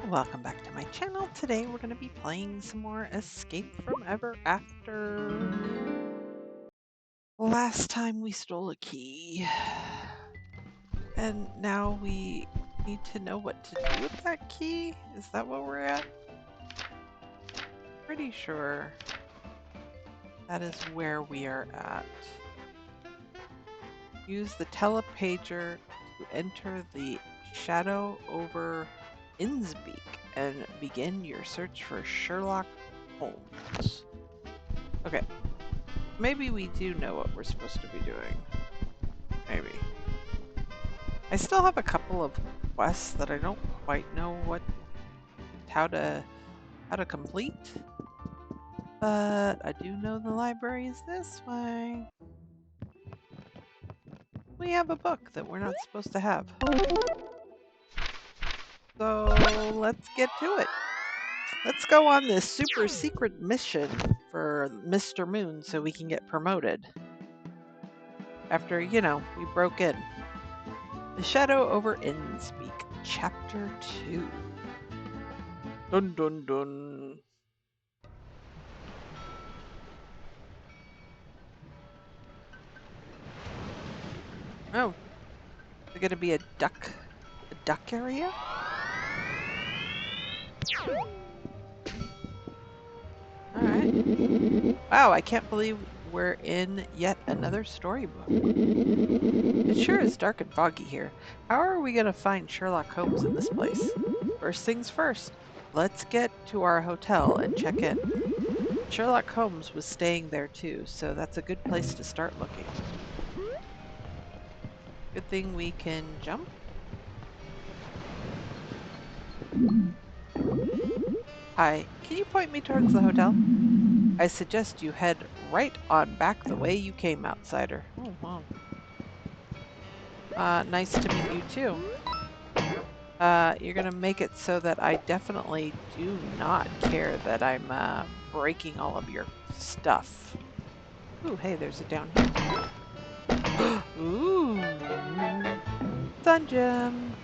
Welcome back to my channel. Today we're going to be playing some more Escape from Ever After. Last time we stole a key, and now we need to know what to do with that key. Is that what we're at? Pretty sure that is where we are at. Use the telepager to enter the shadow over Innsbeek and begin your search for Sherlock Holmes. Okay, maybe we do know what we're supposed to be doing. Maybe. I still have a couple of quests that I don't quite know how to complete, but I do know the library is this way. We have a book that we're not supposed to have. So let's get to it. Let's go on this super secret mission for Mr. Moon so we can get promoted. After, we broke in. The Shadow over Innsbeek, Chapter 2. Dun dun dun. Oh, is it gonna be a duck area? Alright. Wow, I can't believe we're in yet another storybook. It sure is dark and foggy here. How are we gonna find Sherlock Holmes in this place? First things first, let's get to our hotel and check in. Sherlock Holmes was staying there too, so that's a good place to start looking. Good thing we can jump. Hi, can you point me towards the hotel? I suggest you head right on back the way you came, outsider. Oh, wow. Nice to meet you too. You're gonna make it so that I definitely do not care that I'm breaking all of your stuff. Ooh, hey, there's it down here. Ooh, dungeon.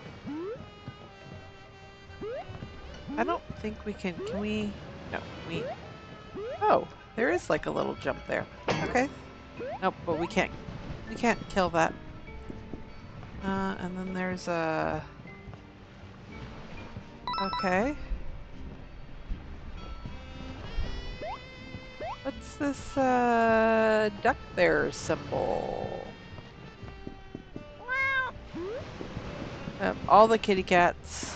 I don't think we can we? No, oh, there is like a little jump there. Okay. Nope, but we can't kill that. And then there's a... Okay. What's this, duck there symbol? All the kitty cats.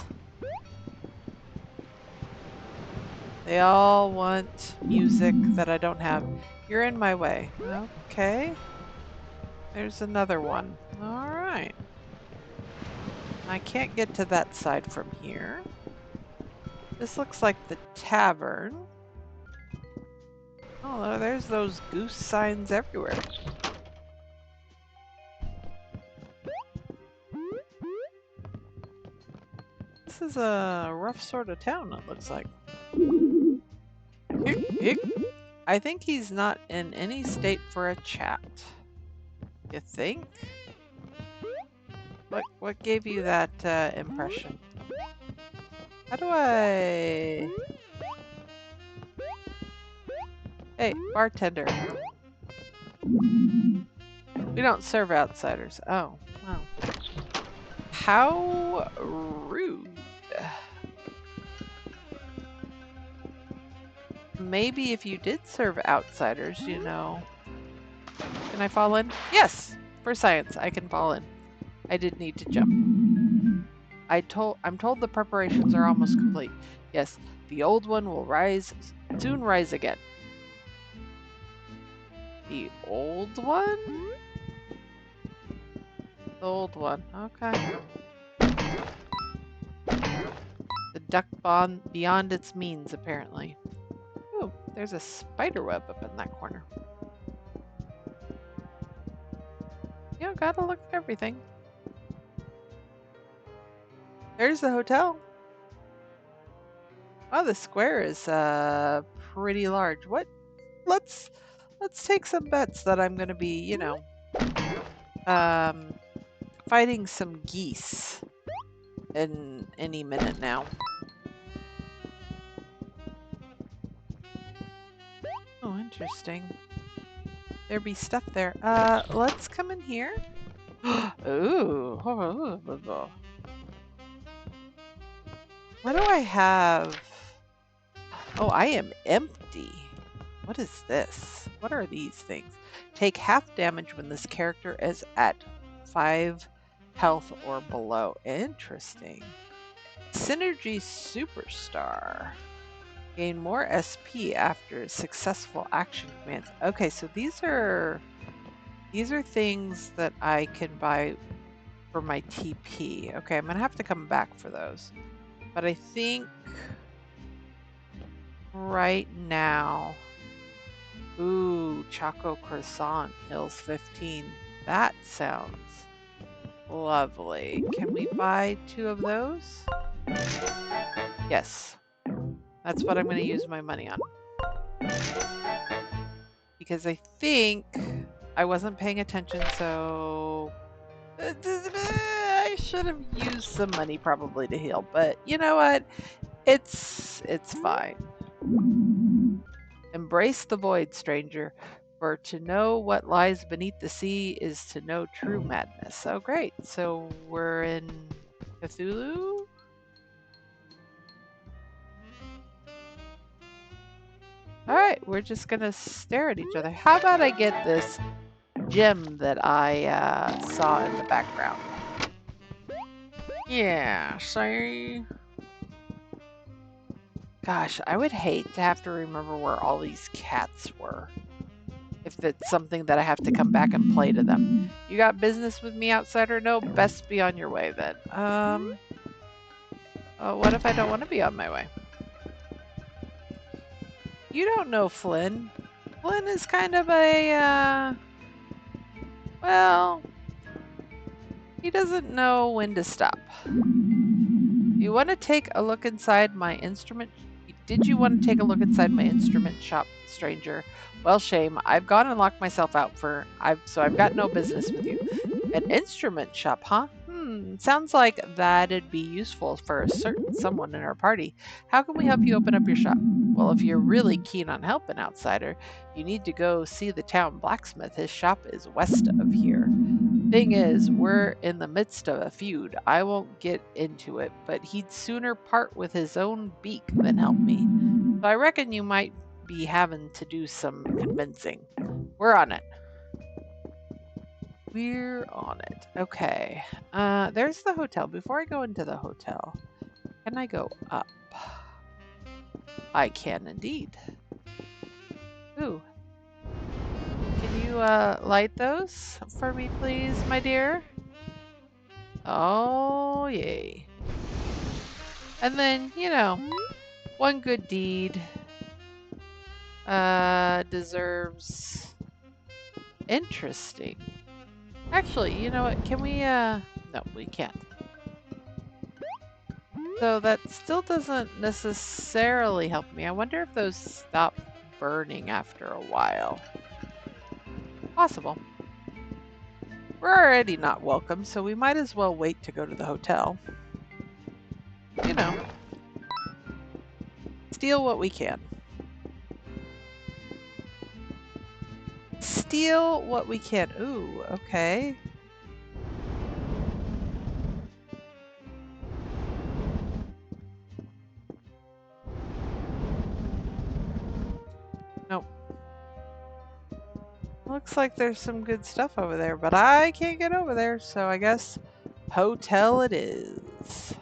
They all want music that I don't have. You're in my way. Okay. There's another one. Alright. I can't get to that side from here. This looks like the tavern. Oh, there's those goose signs everywhere. This is a rough sort of town, it looks like. I think he's not in any state for a chat. You think? What gave you that impression? How do I... Hey, bartender. We don't serve outsiders. Oh, wow. How rude. Maybe if you did serve outsiders, Can I fall in? Yes! For science, I can fall in. I did need to jump. I'm told the preparations are almost complete. Yes, the old one will soon rise again. The old one? The old one, okay. The duck beyond its means, apparently. Ooh, there's a spider web up in that corner. You gotta look at everything. There's the hotel. Oh, the square is pretty large. What? Let's take some bets that I'm gonna be, fighting some geese in any minute now. Interesting. There be stuff there. Let's come in here. Ooh. What do I have? Oh, I am empty. What is this? What are these things? Take half damage when this character is at 5 health or below. Interesting. Synergy Superstar. Gain more SP after successful action commands. Okay, so these are things that I can buy for my TP. Okay, I'm gonna have to come back for those. But I think right now, ooh, Choco Croissant, Hills 15. That sounds lovely. Can we buy 2 of those? Yes. That's what I'm going to use my money on. Because I think I wasn't paying attention, so I should have used some money probably to heal. But you know what? It's fine. Embrace the void, stranger. For to know what lies beneath the sea is to know true madness. Oh, great. So we're in Cthulhu? Alright, we're just gonna stare at each other. How about I get this gem that I saw in the background? Yeah, see? Gosh, I would hate to have to remember where all these cats were. If it's something that I have to come back and play to them. You got business with me, outsider? No, best be on your way then. What if I don't want to be on my way? You don't know Flynn. Flynn is kind of a, well, he doesn't know when to stop. You want to take a look inside my instrument? Did you want to take a look inside my instrument shop, stranger? Well, shame. I've gone and locked myself out so I've got no business with you. An instrument shop, huh? Sounds like that'd be useful for a certain someone in our party. How can we help you open up your shop? Well, if you're really keen on helping, outsider, you need to go see the town blacksmith. His shop is west of here. Thing is, we're in the midst of a feud. I won't get into it, but he'd sooner part with his own beak than help me. So I reckon you might be having to do some convincing. We're on it. We're on it. Okay. There's the hotel. Before I go into the hotel, can I go up? I can indeed. Ooh. Can you light those for me, please, my dear? Oh, yay. And then, you know, one good deed deserves... Interesting. Actually, you know what? Can we, no, we can't. So that still doesn't necessarily help me. I wonder if those stop burning after a while. Possible. We're already not welcome, so we might as well wait to go to the hotel. You know. Steal what we can. Steal what we can. Ooh, okay. Nope. Looks like there's some good stuff over there, but I can't get over there, so I guess hotel it is.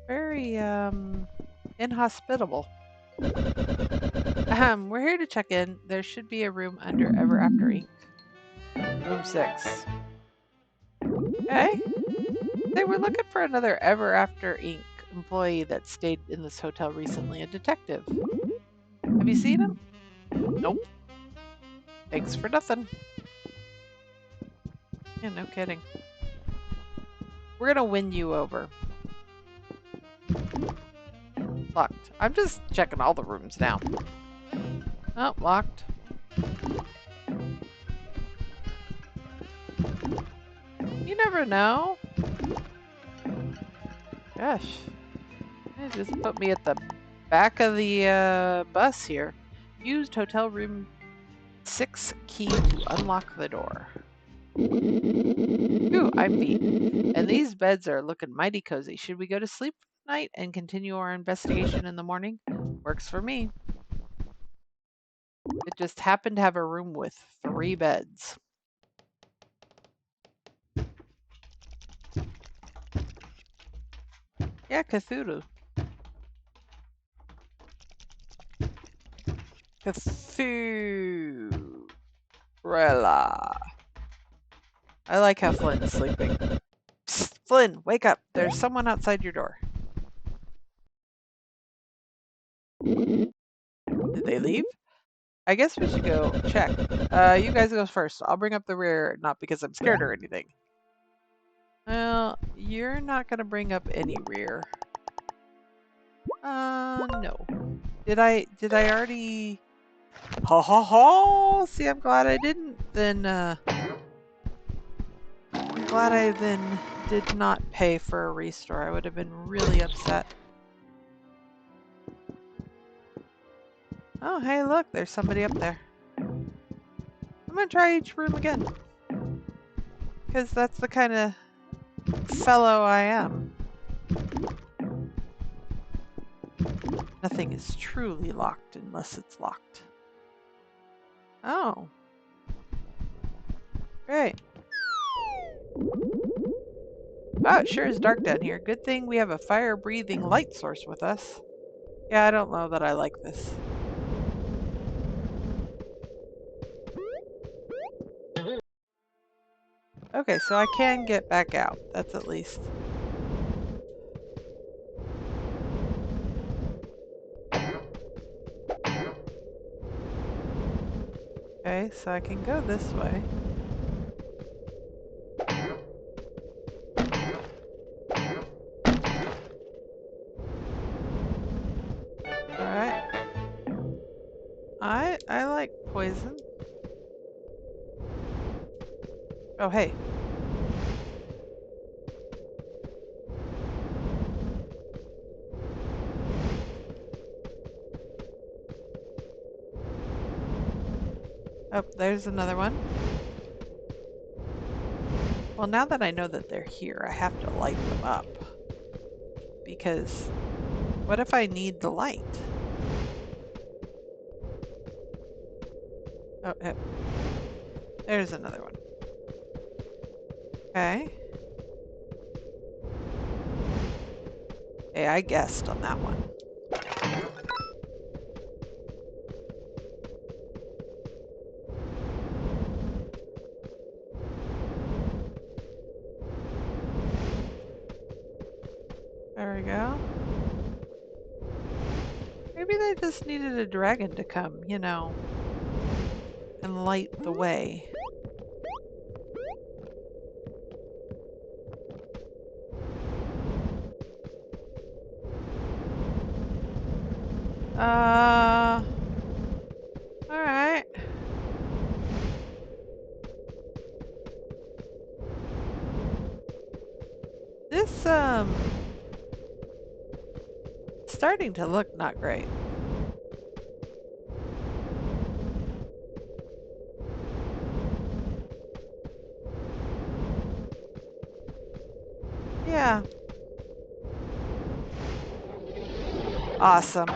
Very, inhospitable. We're here to check in. There should be a room under Ever After Inc. Room 6. Okay. They were looking for another Ever After Inc. employee that stayed in this hotel recently, a detective. Have you seen him? Nope. Thanks for nothing. Yeah, no kidding. We're gonna win you over. Locked. I'm just checking all the rooms now. Oh, locked. You never know. Gosh. It just put me at the back of the bus here. Used hotel room 6 key to unlock the door. Ooh, I'm beat. And these beds are looking mighty cozy. Should we go to sleep tonight and continue our investigation in the morning? Works for me. It just happened to have a room with 3 beds. Yeah, Cthulhu. Cthulhu. I like how Flynn's sleeping. Psst, Flynn, wake up. There's someone outside your door. Did they leave? I guess we should go check. You guys go first. I'll bring up the rear, not because I'm scared or anything. Well, you're not gonna bring up any rear. No. Did I already? Ha ha ha! See, I'm glad I didn't. Then, I'm glad I then did not pay for a restore. I would have been really upset. Oh, hey, look, there's somebody up there. I'm gonna try each room again. Because that's the kind of fellow I am. Nothing is truly locked unless it's locked. Oh. Great. Wow, it sure is dark down here. Good thing we have a fire-breathing light source with us. Yeah, I don't know that I like this. Okay, so I can get back out. That's at least. Okay, so I can go this way. Alright. I like poison. Oh, hey. Oh, there's another one. Well, now that I know that they're here, I have to light them up. Because what if I need the light? Oh, there's another one. Okay. Hey, I guessed on that one. There we go. Maybe they just needed a dragon to come, you know, and light the way. Alright. This, starting to look not great. Yeah. Awesome.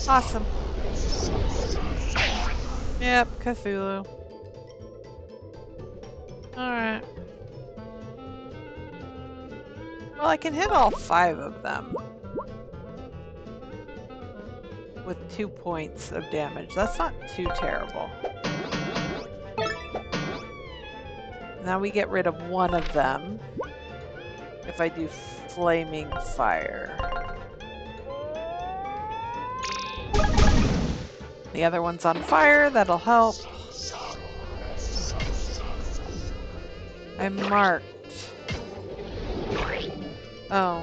Awesome. Yep, Cthulhu. Alright. Well, I can hit all 5 of them with 2 points of damage. That's not too terrible. Now we get rid of one of them if I do flaming fire. The other one's on fire, that'll help. I'm marked. Oh.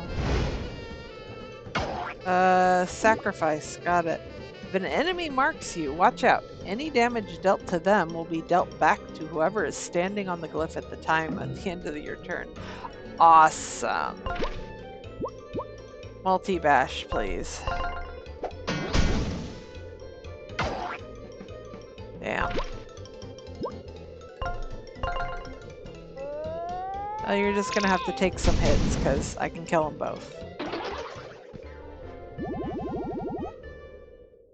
Sacrifice, got it. If an enemy marks you, watch out. Any damage dealt to them will be dealt back to whoever is standing on the glyph at the time at the end of your turn. Awesome. Multi-bash, please. Damn. Oh, you're just gonna have to take some hits, because I can kill them both.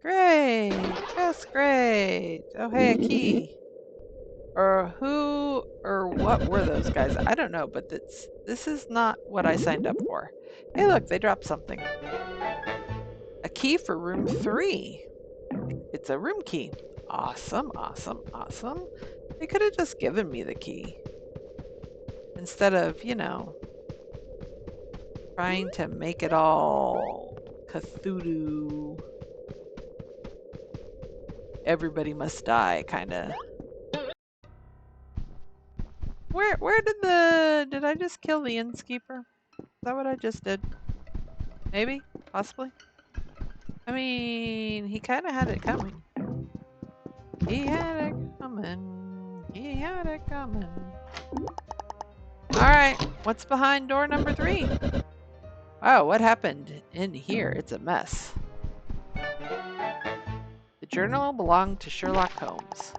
Great! Just great! Oh, hey, a key. Or who or what were those guys? I don't know, but this is not what I signed up for. Hey, look, they dropped something. A key for room 3. It's a room key. Awesome, awesome, awesome. They could have just given me the key. Instead of, you know, trying to make it all Cthulhu. Everybody must die, kind of. Where did I just kill the innkeeper? Is that what I just did? Maybe? Possibly? I mean, he kind of had it coming. He had it coming. He had it coming. Alright, what's behind door number 3? Wow, what happened in here? It's a mess. The journal belonged to Sherlock Holmes.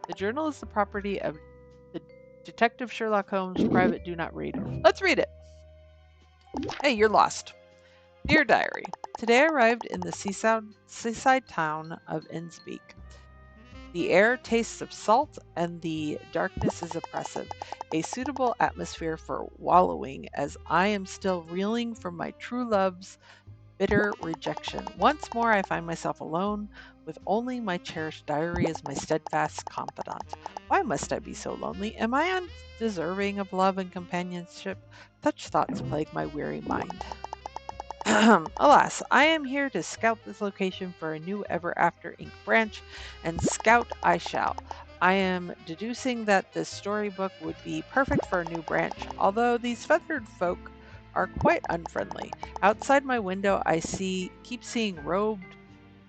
The journal is the property of the Detective Sherlock Holmes, private, do not read. Let's read it. Hey, you're lost. Dear Diary, today I arrived in the seaside town of Innsbeek. The air tastes of salt and the darkness is oppressive, a suitable atmosphere for wallowing as I am still reeling from my true love's bitter rejection. Once more I find myself alone, with only my cherished diary as my steadfast confidant. Why must I be so lonely? Am I undeserving of love and companionship? Such thoughts plague my weary mind. Alas, I am here to scout this location for a new Ever After Ink branch, and scout I shall. I am deducing that this storybook would be perfect for a new branch, although these feathered folk are quite unfriendly. Outside my window, I keep seeing robed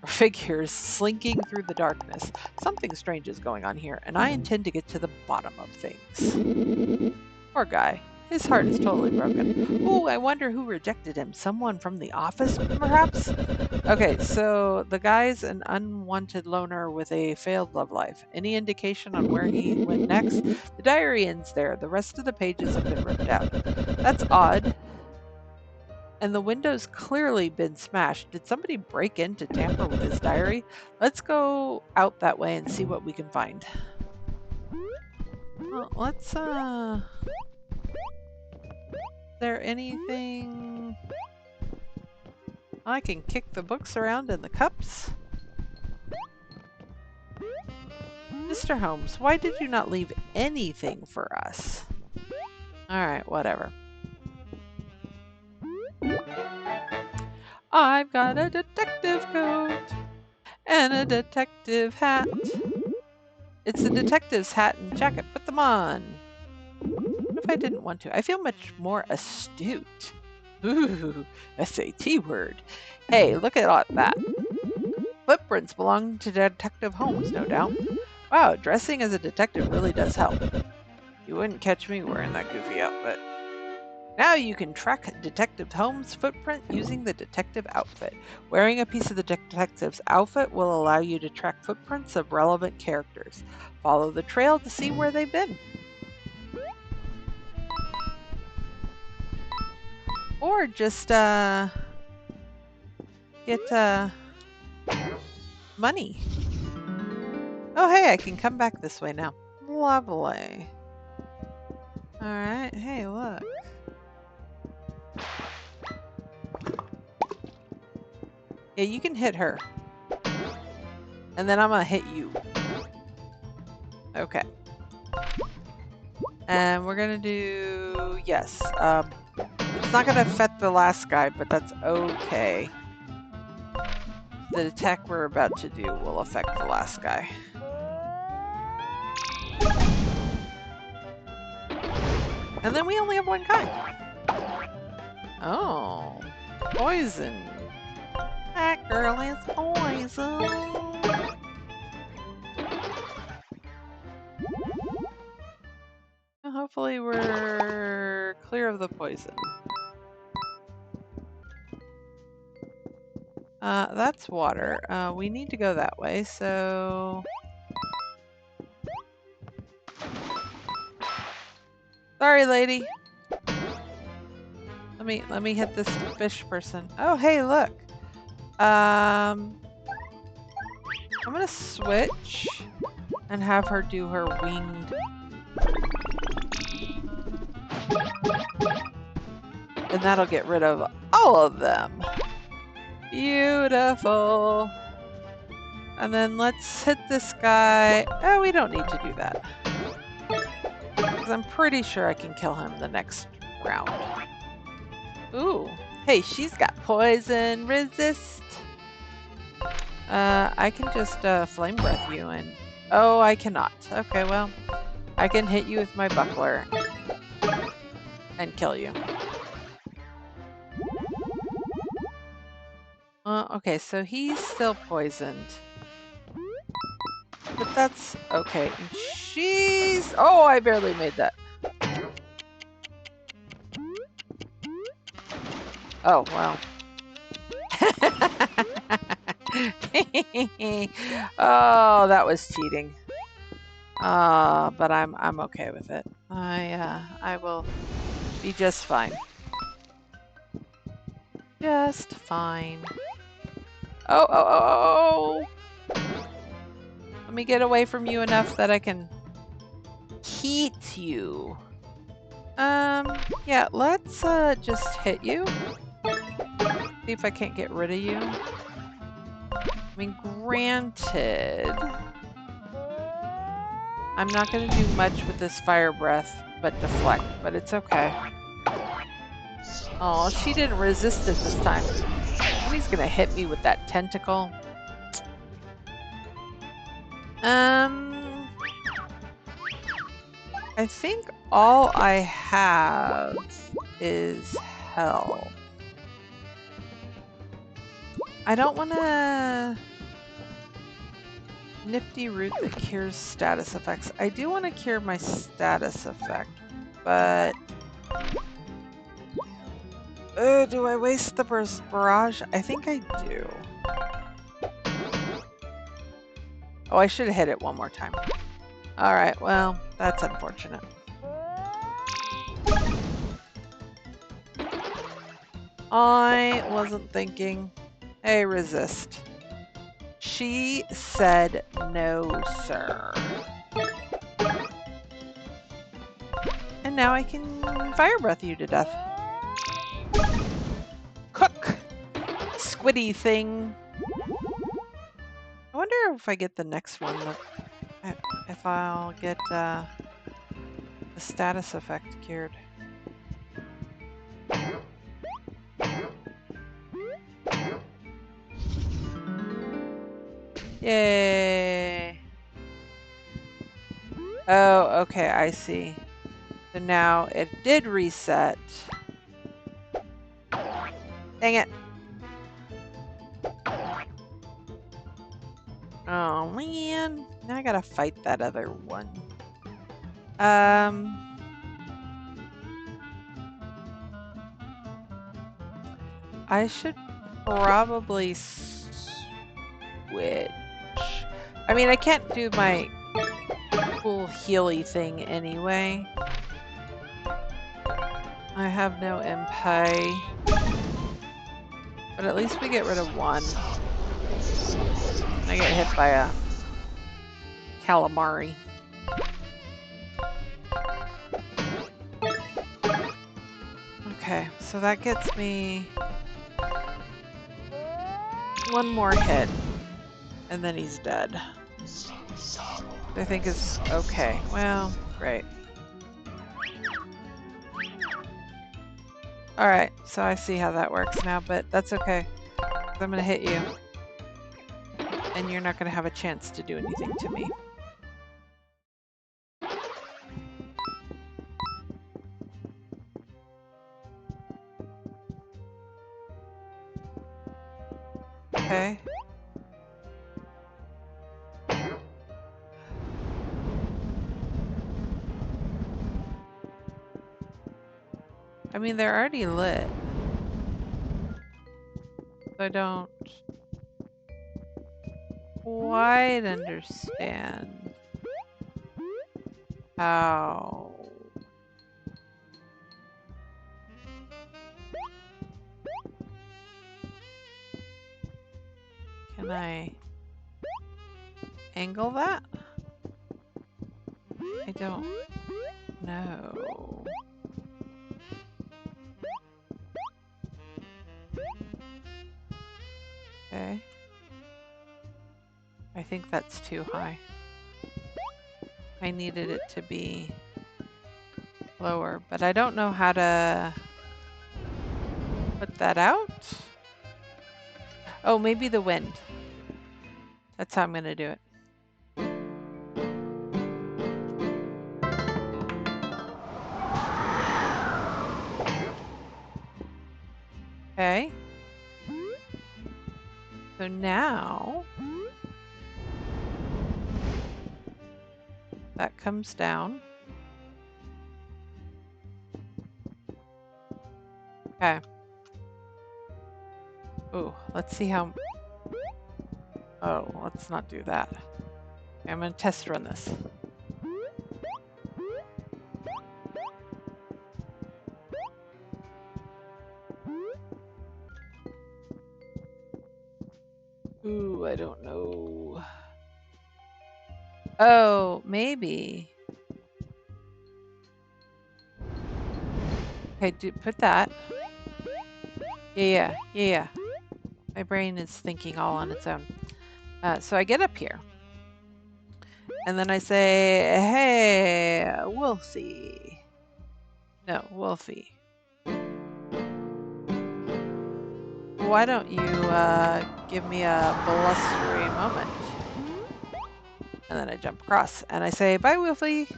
figures slinking through the darkness. Something strange is going on here, and I intend to get to the bottom of things. Poor guy. His heart is totally broken. Oh, I wonder who rejected him. Someone from the office, perhaps? Okay, so the guy's an unwanted loner with a failed love life. Any indication on where he went next? The diary ends there. The rest of the pages have been ripped out. That's odd. And the window's clearly been smashed. Did somebody break in to tamper with his diary? Let's go out that way and see what we can find. Well, let's, Is there anything... I can kick the books around in the cups. Mr. Holmes, why did you not leave anything for us? Alright, whatever. I've got a detective coat and a detective hat. It's a detective's hat and jacket. Put them on. What if I didn't want to? I feel much more astute. Ooh, SAT word. Hey, look at all that. Footprints belong to Detective Holmes, no doubt. Wow, dressing as a detective really does help. You wouldn't catch me wearing that goofy outfit. Now you can track Detective Holmes' footprint using the detective outfit. Wearing a piece of the detective's outfit will allow you to track footprints of relevant characters. Follow the trail to see where they've been. Or just get money. Oh hey, I can come back this way now. Lovely. Alright, hey look. Yeah, you can hit her. And then I'm gonna hit you. Okay. And we're gonna do... yes. It's not gonna affect the last guy, but that's okay. The attack we're about to do will affect the last guy. And then we only have one kind. Oh. Poison. That girl is poison. Hopefully we're you're clear of the poison. That's water. We need to go that way, so... Sorry, lady. Let me hit this fish person. Oh, hey, look. I'm gonna switch and have her do her winged. And that'll get rid of all of them. Beautiful. And then let's hit this guy. Oh, we don't need to do that. Because I'm pretty sure I can kill him the next round. Ooh. Hey, she's got poison resist. I can just flame breath you and... Oh, I cannot. Okay, well, I can hit you with my buckler and kill you. Okay, so he's still poisoned. But that's okay. She's... Oh, I barely made that. Oh, wow. Oh, that was cheating. But I'm okay with it. I will be just fine. Just fine. Oh. Let me get away from you enough that I can heat you. Yeah, let's just hit you. See if I can't get rid of you. I mean, granted, I'm not going to do much with this fire breath but deflect, but it's okay. Oh, she didn't resist it this time. And he's going to hit me with that tentacle. I think all I have is hell. I don't want to... Nifty root that cures status effects. I do want to cure my status effect, but... do I waste the barrage? I think I do. Oh, I should have hit it one more time. Alright, well, that's unfortunate. I wasn't thinking. Hey, resist. She said no, sir. And now I can fire breath you to death. Cook! Squiddy thing. I wonder if I get the next one, if I'll get the status effect cured. Yay! Oh, okay, I see. So now it did reset. Dang it. Oh man, now I gotta fight that other one. I should probably switch. I mean, I can't do my cool healy thing anyway. I have no MP. But at least we get rid of one. I get hit by a calamari. Okay, so that gets me one more hit. And then he's dead. I think is okay. Well, great. Alright, so I see how that works now, but that's okay. I'm gonna hit you. And you're not gonna have a chance to do anything to me. Okay. I mean, they're already lit. I don't quite understand how. Can I angle that? I don't know. Okay. I think that's too high. I needed it to be lower, but I don't know how to put that out. Oh, maybe the wind. That's how I'm going to do it. Okay. So now that comes down. Okay. Ooh, let's see how. Oh, let's not do that. Okay, I'm going to test run this. Ooh, I don't know. Oh, maybe. Okay, put that. Yeah. My brain is thinking all on its own. So I get up here. And then I say, hey, Wolfie. No, Wolfie. Why don't you give me a blustery moment? And then I jump across and I say, bye, Wolfie.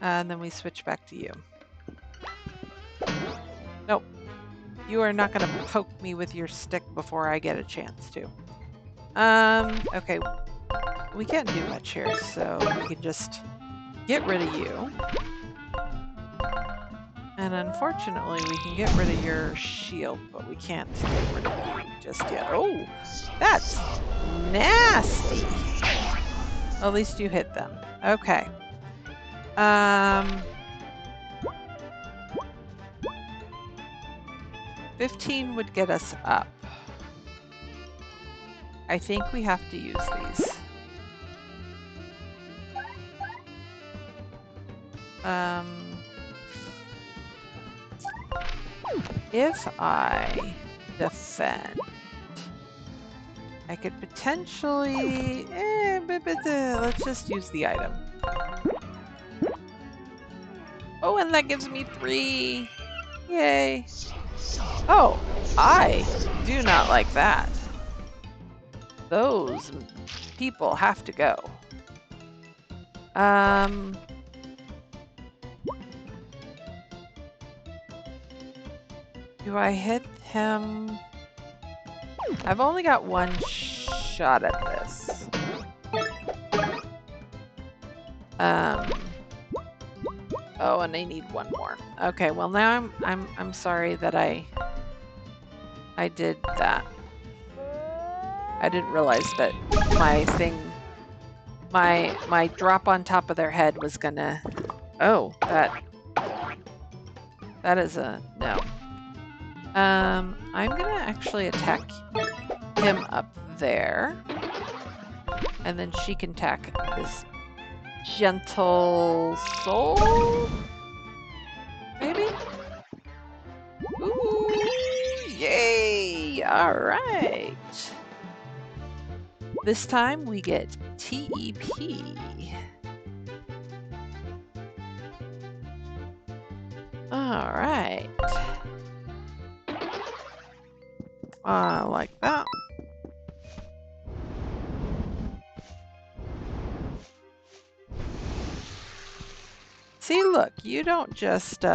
And then we switch back to you. Nope. You are not going to poke me with your stick before I get a chance to. Okay. We can't do much here, so we can just get rid of you. And unfortunately, we can get rid of your shield, but we can't get rid of you just yet. Oh, that's nasty. Well, at least you hit them. Okay. 15 would get us up. I think we have to use these. If I defend, I could potentially, let's just use the item. Oh, and that gives me 3. Yay. Oh, I do not like that. Those people have to go. Do I hit him? I've only got one shot at this. Oh, and I need one more. Okay, well now I'm sorry that I did that. I didn't realize that my thing, my drop on top of their head was gonna. Oh, that is a no. I'm gonna actually attack him up there, and then she can attack this gentle soul. Maybe. Ooh, yay! All right. This time we get TEP. All right. Like that. See, look, you don't just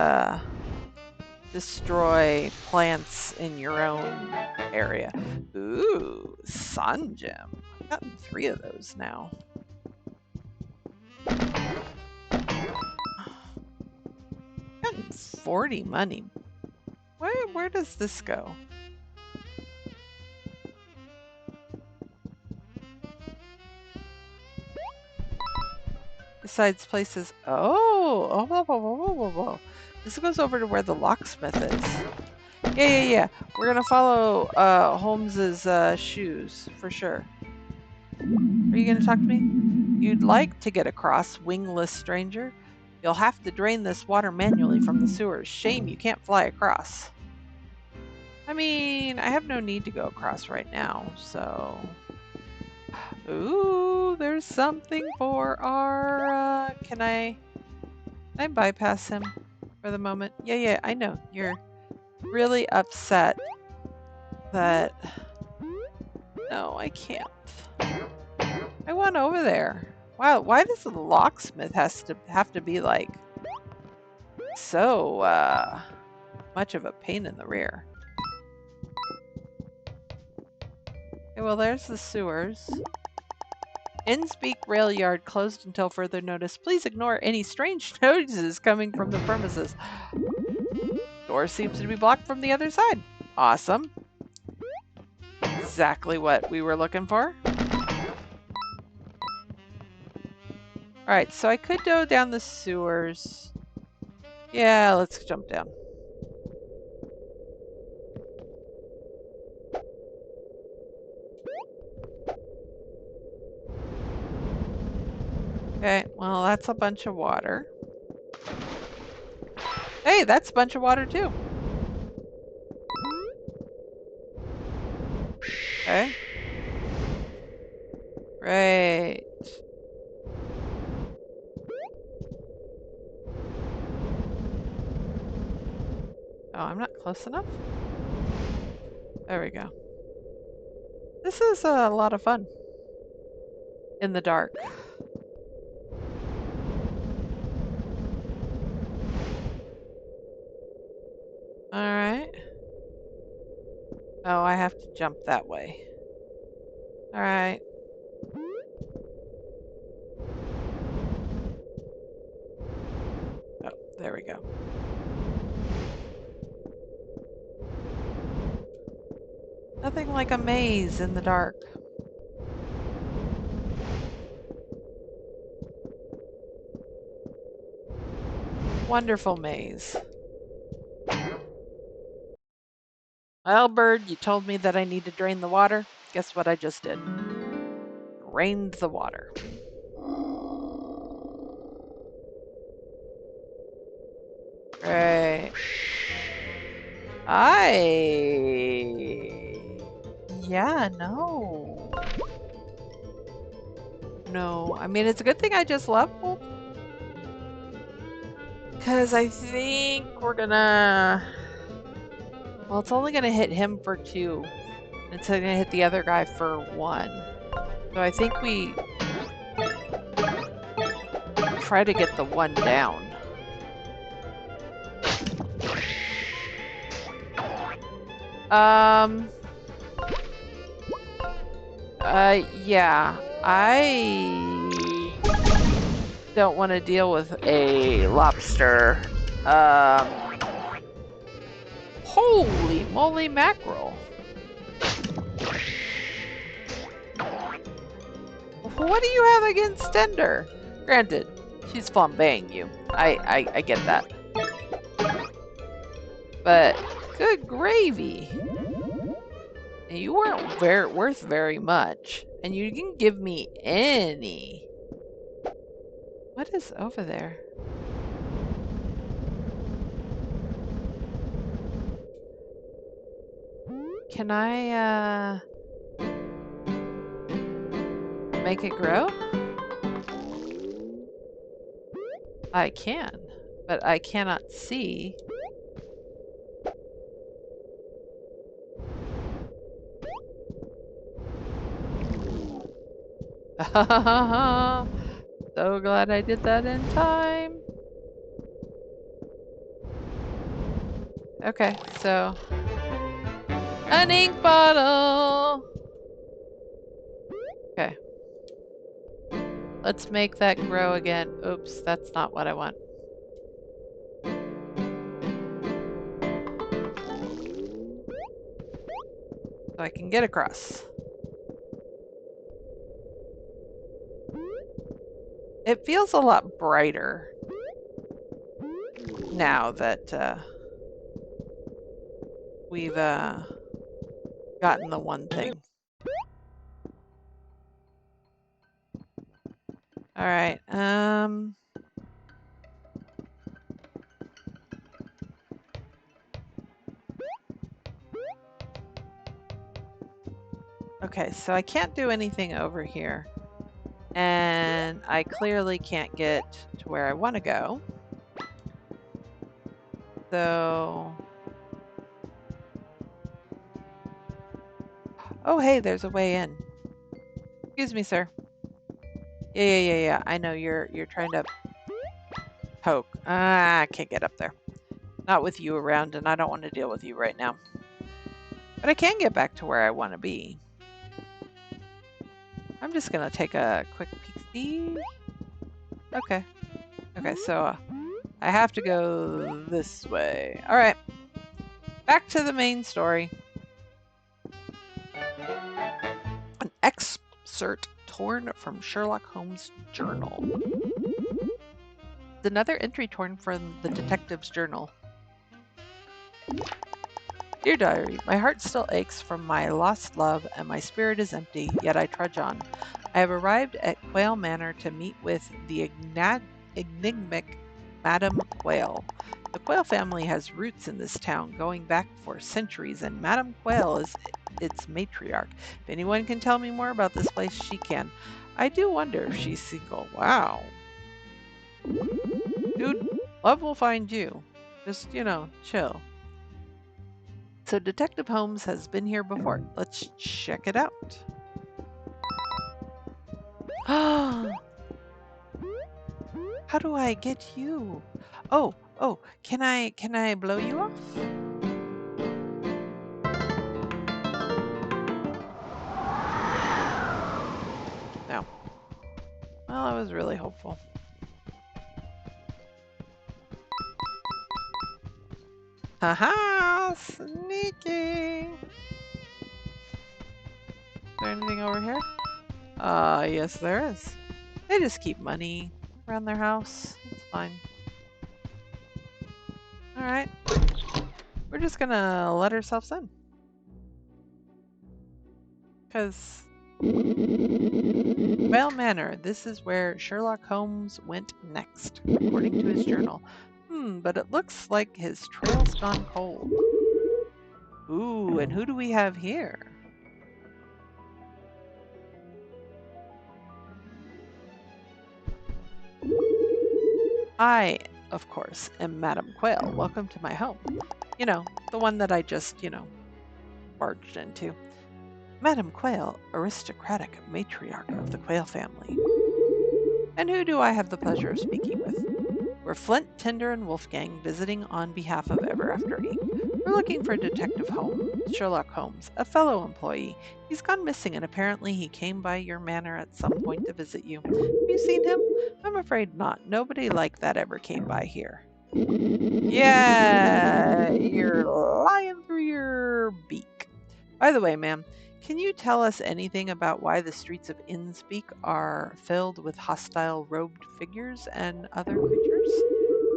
destroy plants in your own area. Ooh, sun gem. I've gotten 3 of those now. 140 money. Where does this go? Besides places. Oh, whoa, whoa, whoa, whoa, whoa, whoa. This goes over to where the locksmith is. Yeah. We're gonna follow Holmes's shoes for sure. Are you gonna talk to me? You'd like to get across, wingless stranger? You'll have to drain this water manually from the sewers. Shame you can't fly across. I mean, I have no need to go across right now, so... Ooh, there's something for our... Can I bypass him for the moment? Yeah, I know. You're really upset that... No, I can't. I want over there. Wow, why does the locksmith have to be like so much of a pain in the rear? Okay, well, there's the sewers. Innsbeek rail yard closed until further notice. Please ignore any strange noises coming from the premises. Door seems to be blocked from the other side. Awesome. Exactly what we were looking for. Alright, so I could go down the sewers. Yeah, let's jump down. Okay, well, that's a bunch of water. Hey, that's a bunch of water too. Okay. Great. Oh, I'm not close enough? There we go. This is a lot of fun. In the dark. Alright. Oh, I have to jump that way. Alright. Oh, there we go. Nothing like a maze in the dark. Wonderful maze. Well, Bird, you told me that I need to drain the water. Guess what I just did? Drained the water. Right. Yeah, no. No. I mean, it's a good thing I just leveled. Because I think we're gonna... Well, it's only gonna hit him for 2. It's gonna hit the other guy for 1. So I think we try to get the 1 down. Yeah. I don't want to deal with a lobster. Holy moly mackerel. What do you have against Tinder? Granted, she's flambeing you. I get that. But good gravy. You weren't worth very much. And you didn't give me any. What is over there? Can I, make it grow? I can, but I cannot see. So glad I did that in time. Okay, so an ink bottle. Okay. Let's make that grow again. Oops, that's not what I want. so I can get across. It feels a lot brighter now that we've gotten the one thing. All right. Okay, so I can't do anything over here. And I clearly can't get to where I want to go. So... Oh, hey, there's a way in. Excuse me, sir. Yeah. I know you're trying to poke. I can't get up there. Not with you around, and I don't want to deal with you right now. But I can get back to where I want to be. I'm just going to take a quick peek. Okay. Okay, so I have to go this way. All right. Back to the main story. An excerpt torn from Sherlock Holmes' journal. Another entry torn from the detective's journal. Dear diary, my heart still aches from my lost love and my spirit is empty, yet I trudge on. I have arrived at Quail Manor to meet with the enigmatic Madame Quail. The Quail family has roots in this town going back for centuries, and Madame Quail is its matriarch. If anyone can tell me more about this place, she can. I do wonder if she's single. Wow. Dude, love will find you. Just, chill. So Detective Holmes has been here before. Let's check it out. How do I get you? Oh, can I blow you off? No. Well, I was really hopeful. Haha, sneaky. Is there anything over here? Yes there is. They just keep money around their house. It's fine. Alright. We're just gonna let ourselves in. Because Quail Manor, this is where Sherlock Holmes went next, according to his journal. But it looks like his trail's gone cold. Ooh, and who do we have here? I, of course, am Madame Quail. Welcome to my home. You know, the one that I just, barged into. Madame Quail, aristocratic matriarch of the Quail family. And who do I have the pleasure of speaking with? We're Flynt, Tinder, and Wolfgang visiting on behalf of Ever After Inc. We're looking for Detective Holmes, Sherlock Holmes, a fellow employee. He's gone missing and apparently he came by your manor at some point to visit you. Have you seen him? I'm afraid not. Nobody like that ever came by here. Yeah, you're lying through your beak. By the way, ma'am, can you tell us anything about why the streets of Innsbeek are filled with hostile robed figures and other creatures?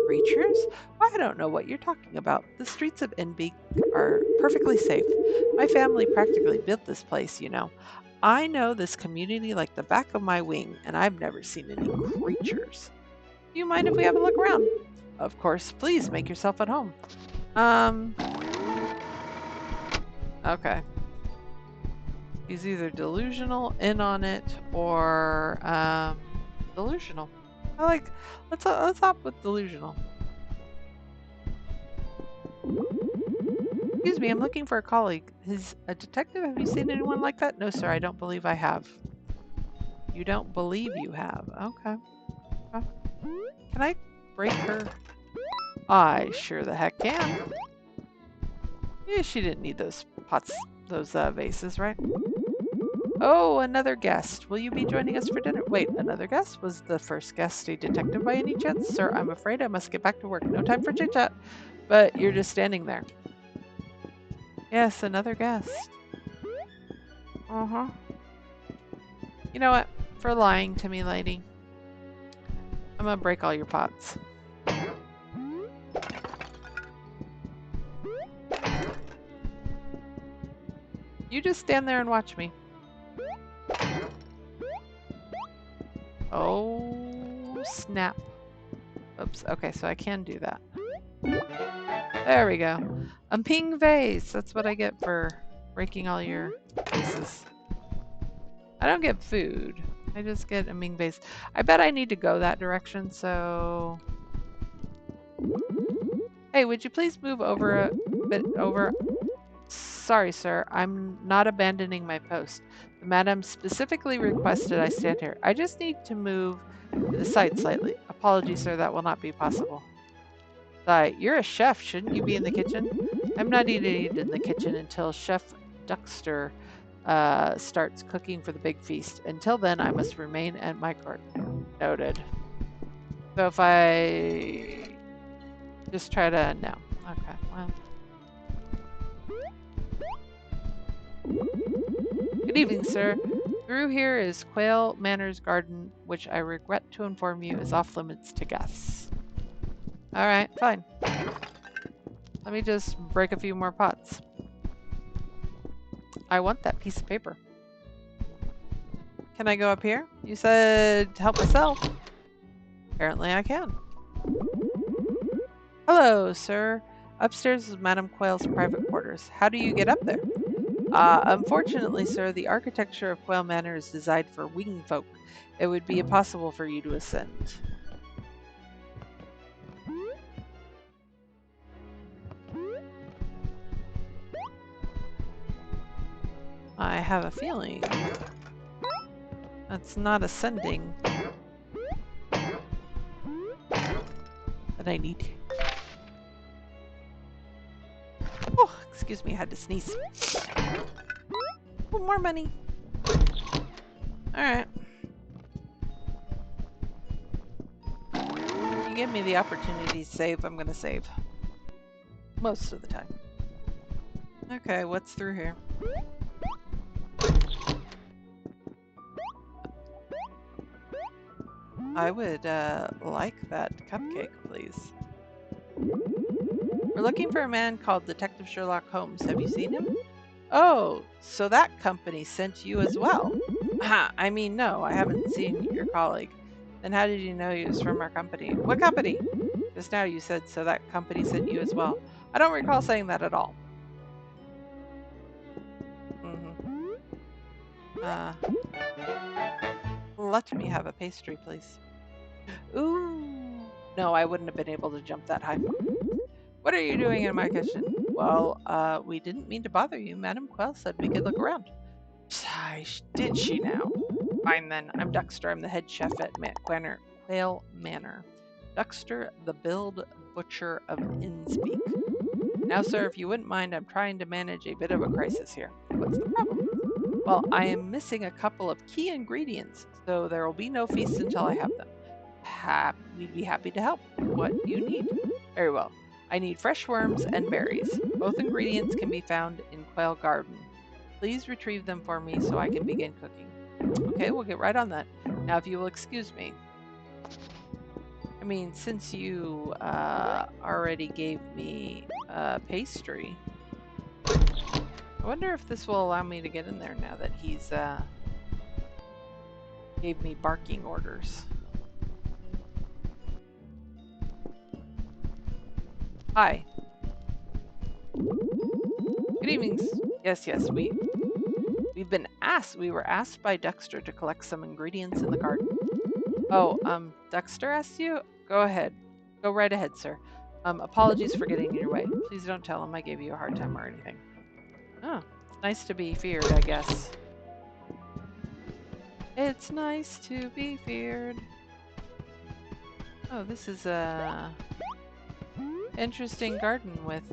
Creatures? I don't know what you're talking about. The streets of Innsbeek are perfectly safe. My family practically built this place, I know this community like the back of my wing, and I've never seen any creatures. Do you mind if we have a look around? Of course, please make yourself at home. Okay. He's either delusional, in on it, or delusional. Let's opt with delusional. Excuse me, I'm looking for a colleague. Is a detective? Have you seen anyone like that? No, sir, I don't believe I have. You don't believe you have? Okay. Can I break her? I sure the heck can. Yeah, she didn't need those pots, those vases, right? Oh, another guest. Will you be joining us for dinner? Wait, another guest? Was the first guest a detective by any chance? Sir, I'm afraid I must get back to work. No time for chit-chat. But you're just standing there. Yes, another guest. Uh-huh. You know what? For lying to me, lady, I'm gonna break all your pots. You just stand there and watch me. Oh, snap. Oops. Okay, so I can do that. There we go. A ping vase. That's what I get for breaking all your vases. I don't get food. I just get a Ming vase. I bet I need to go that direction, so... Hey, would you please move over a bit over? Sorry, sir. I'm not abandoning my post. The madam specifically requested I stand here. I just need to move to the side slightly. Apologies, sir. That will not be possible. You're a chef. Shouldn't you be in the kitchen? I'm not eating in the kitchen until Chef Duxter starts cooking for the big feast. Until then, I must remain at my court. Noted. So if I just try to... No. Okay, well... Good evening, sir. Through here is Quail Manor's garden, which I regret to inform you is off limits to guests. Alright, fine. Let me just break a few more pots. I want that piece of paper. Can I go up here? You said help myself. Apparently I can. Hello, sir. Upstairs is Madame Quail's private quarters. How do you get up there? Unfortunately, sir, the architecture of Quail Manor is designed for winged folk. It would be impossible for you to ascend. I have a feeling that's not ascending that I need. Oh, excuse me, I had to sneeze. Oh, more money. Alright. You give me the opportunity to save, I'm gonna save. Most of the time. Okay, what's through here? I would like that cupcake, please. We're looking for a man called Detective Sherlock Holmes. Have you seen him? Oh, so that company sent you as well. I mean, no, I haven't seen your colleague. Then how did you know he was from our company? What company? Just now you said so that company sent you as well. I don't recall saying that at all. Let me have a pastry, please. Ooh. No, I wouldn't have been able to jump that high. What are you doing in my kitchen? Well, we didn't mean to bother you. Madame Quail said we could look around. Did she now? Fine then. I'm Duxter. I'm the head chef at Quail Manor. Duxter, the billed butcher of Innspeak. Now, sir, if you wouldn't mind, I'm trying to manage a bit of a crisis here. What's the problem? Well, I am missing a couple of key ingredients, so there will be no feast until I have them. We'd be happy to help. What do you need? Very well. I need fresh worms and berries. Both ingredients can be found in Quail Garden. Please retrieve them for me so I can begin cooking. Okay, we'll get right on that. Now, if you will excuse me. I mean, since you already gave me pastry, I wonder if this will allow me to get in there now that he's gave me barking orders. Hi. Good evening. Yes, we were asked by Duxter to collect some ingredients in the garden. Oh, Duxter asked you? Go ahead. Go right ahead, sir. Apologies for getting in your way. Please don't tell him I gave you a hard time or anything. Oh, it's nice to be feared, I guess. It's nice to be feared. Oh, this is a interesting garden with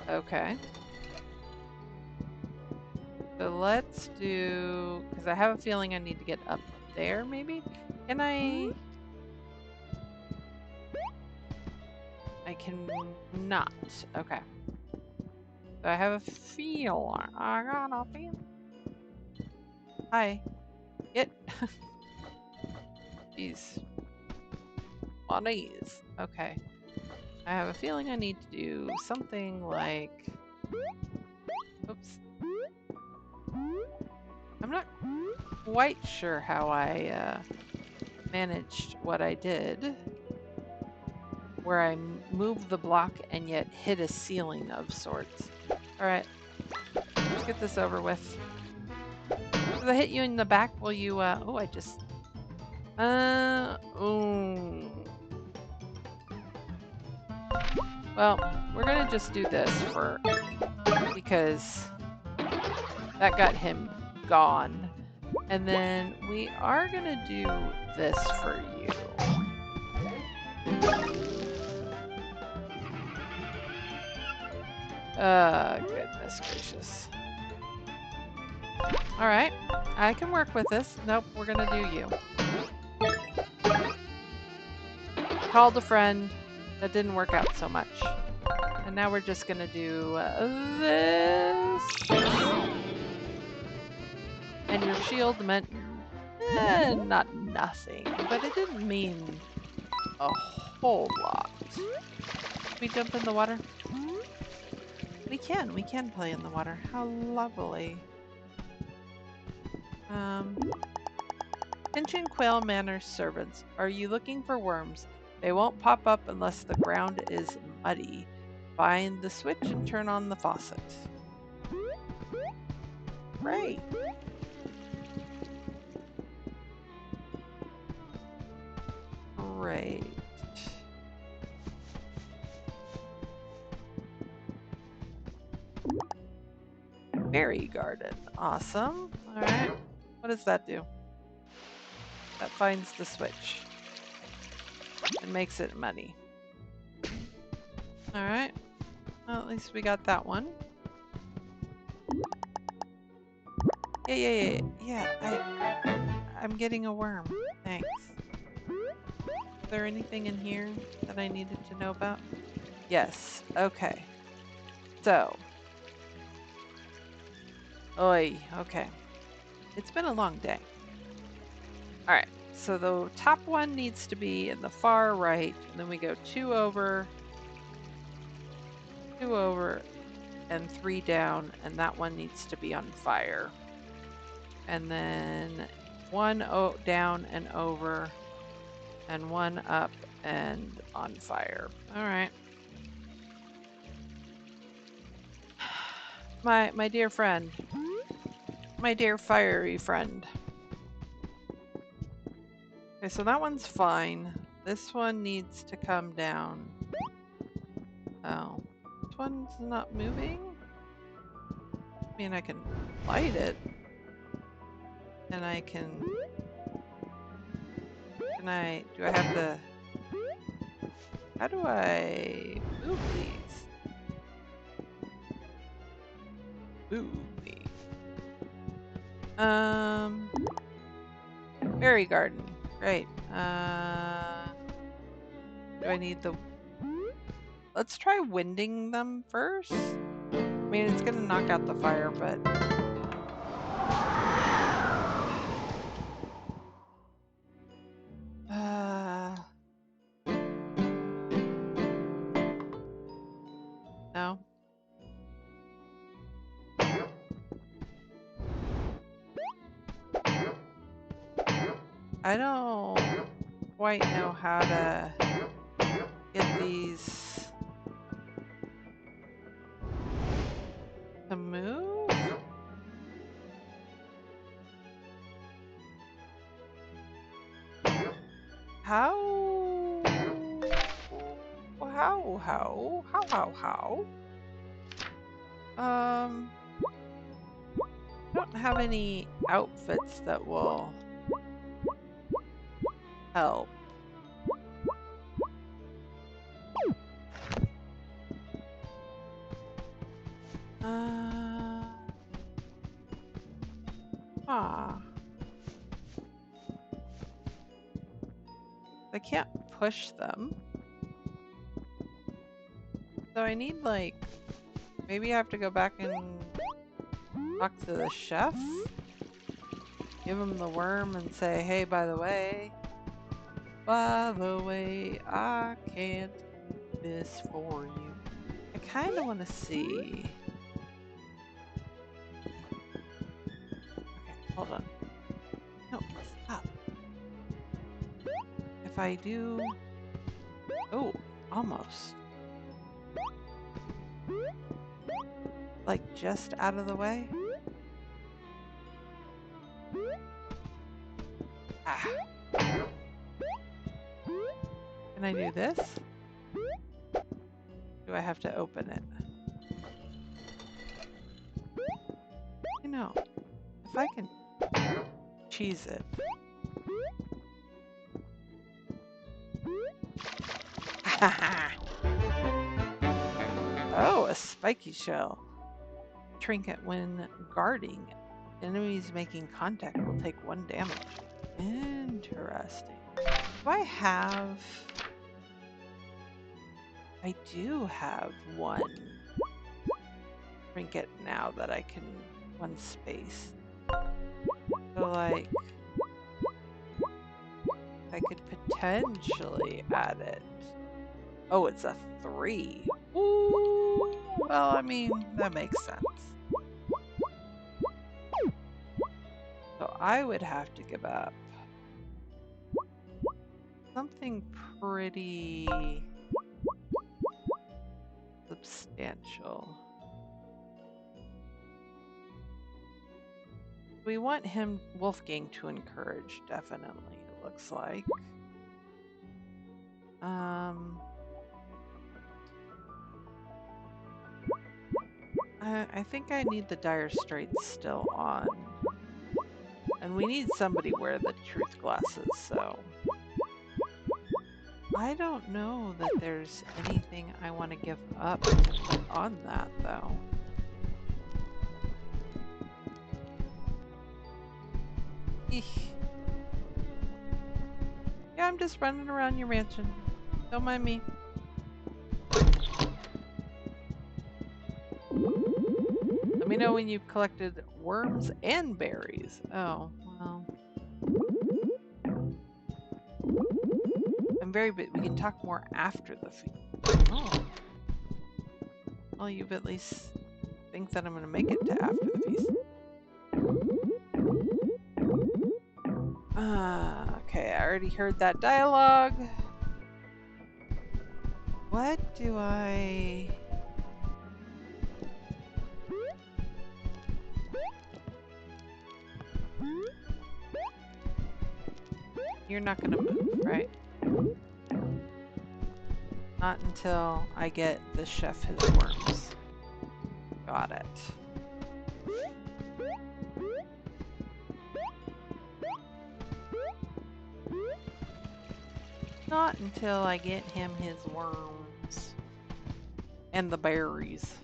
okay. So let's do, because I have a feeling I need to get up there maybe? Can I can not. Okay. I have a feeling. I got a feeling. Hi. Get. Jeez. On knees. Okay. I have a feeling I need to do something like. Oops. I'm not quite sure how I managed what I did, where I moved the block and yet hit a ceiling of sorts. All right, let's get this over with. Did I hit you in the back? Will you? Oh, I just. Oh. Well, we're gonna just do this because that got him gone. And then we are gonna do this for you. Goodness gracious. All right, I can work with this. Nope, we're gonna do you. Called a friend. That didn't work out so much. And now we're just gonna do this. And your shield meant not nothing, but it didn't mean a whole lot. Can we jump in the water? We can play in the water. How lovely. Pinchin Quail Manor servants, are you looking for worms? They won't pop up unless the ground is muddy. Find the switch and turn on the faucet. Great. Great. Berry garden. Awesome. All right. What does that do? That finds the switch. It makes it muddy. All right. Well, at least we got that one. Yeah. I'm getting a worm. Thanks. Is there anything in here that I needed to know about? Yes. Okay. So. Oi. Okay. It's been a long day. All right. So the top one needs to be in the far right, and then we go 2 over, and 3 down, and that one needs to be on fire. And then 1 down and over, and 1 up and on fire. All right. My dear friend. My dear fiery friend. Okay, so that one's fine. This one needs to come down. Oh. This one's not moving? I mean, I can light it. And I can... do I have the... How do I move these? Move these. Berry garden. Great. Do I need the... Let's try winding them first. I mean, it's gonna knock out the fire, but... No. I don't quite know how to get these to move. How? I don't have any outfits that will help. I can't push them. So I need like Maybe I have to go back and talk to the chef? Give him the worm and say, hey, by the way, I can't do this for you. I kind of want to see. Okay, hold on. No, stop. If I do... Oh, almost. Like just out of the way? Ah. Can I do this? Do I have to open it? You know, if I can cheese it. Oh, a spiky shell. Trinket when guarding. Enemies making contact will take 1 damage. Interesting. Do I have... I do have 1 trinket now that I can... 1 space. So like... I could potentially add it. Oh, it's a 3. Ooh, well, I mean, that makes sense. So I would have to give up something pretty substantial. We want him, Wolfgang, to encourage, definitely, it looks like. I think I need the dire straits still on. And we need somebody wear the truth glasses, so... I don't know that there's anything I want to give up to put on that, though. Eesh. Yeah, I'm just running around your mansion. Don't mind me. Let me know when you've collected worms and berries. Oh, well. I'm very bit. We can talk more after the feast. Oh. Well, you at least think that I'm going to make it to after the feast. Okay, I already heard that dialogue. What do I... You're not going to move, right? Not until I get the chef his worms. Got it. Not until I get him his worms. And the berries.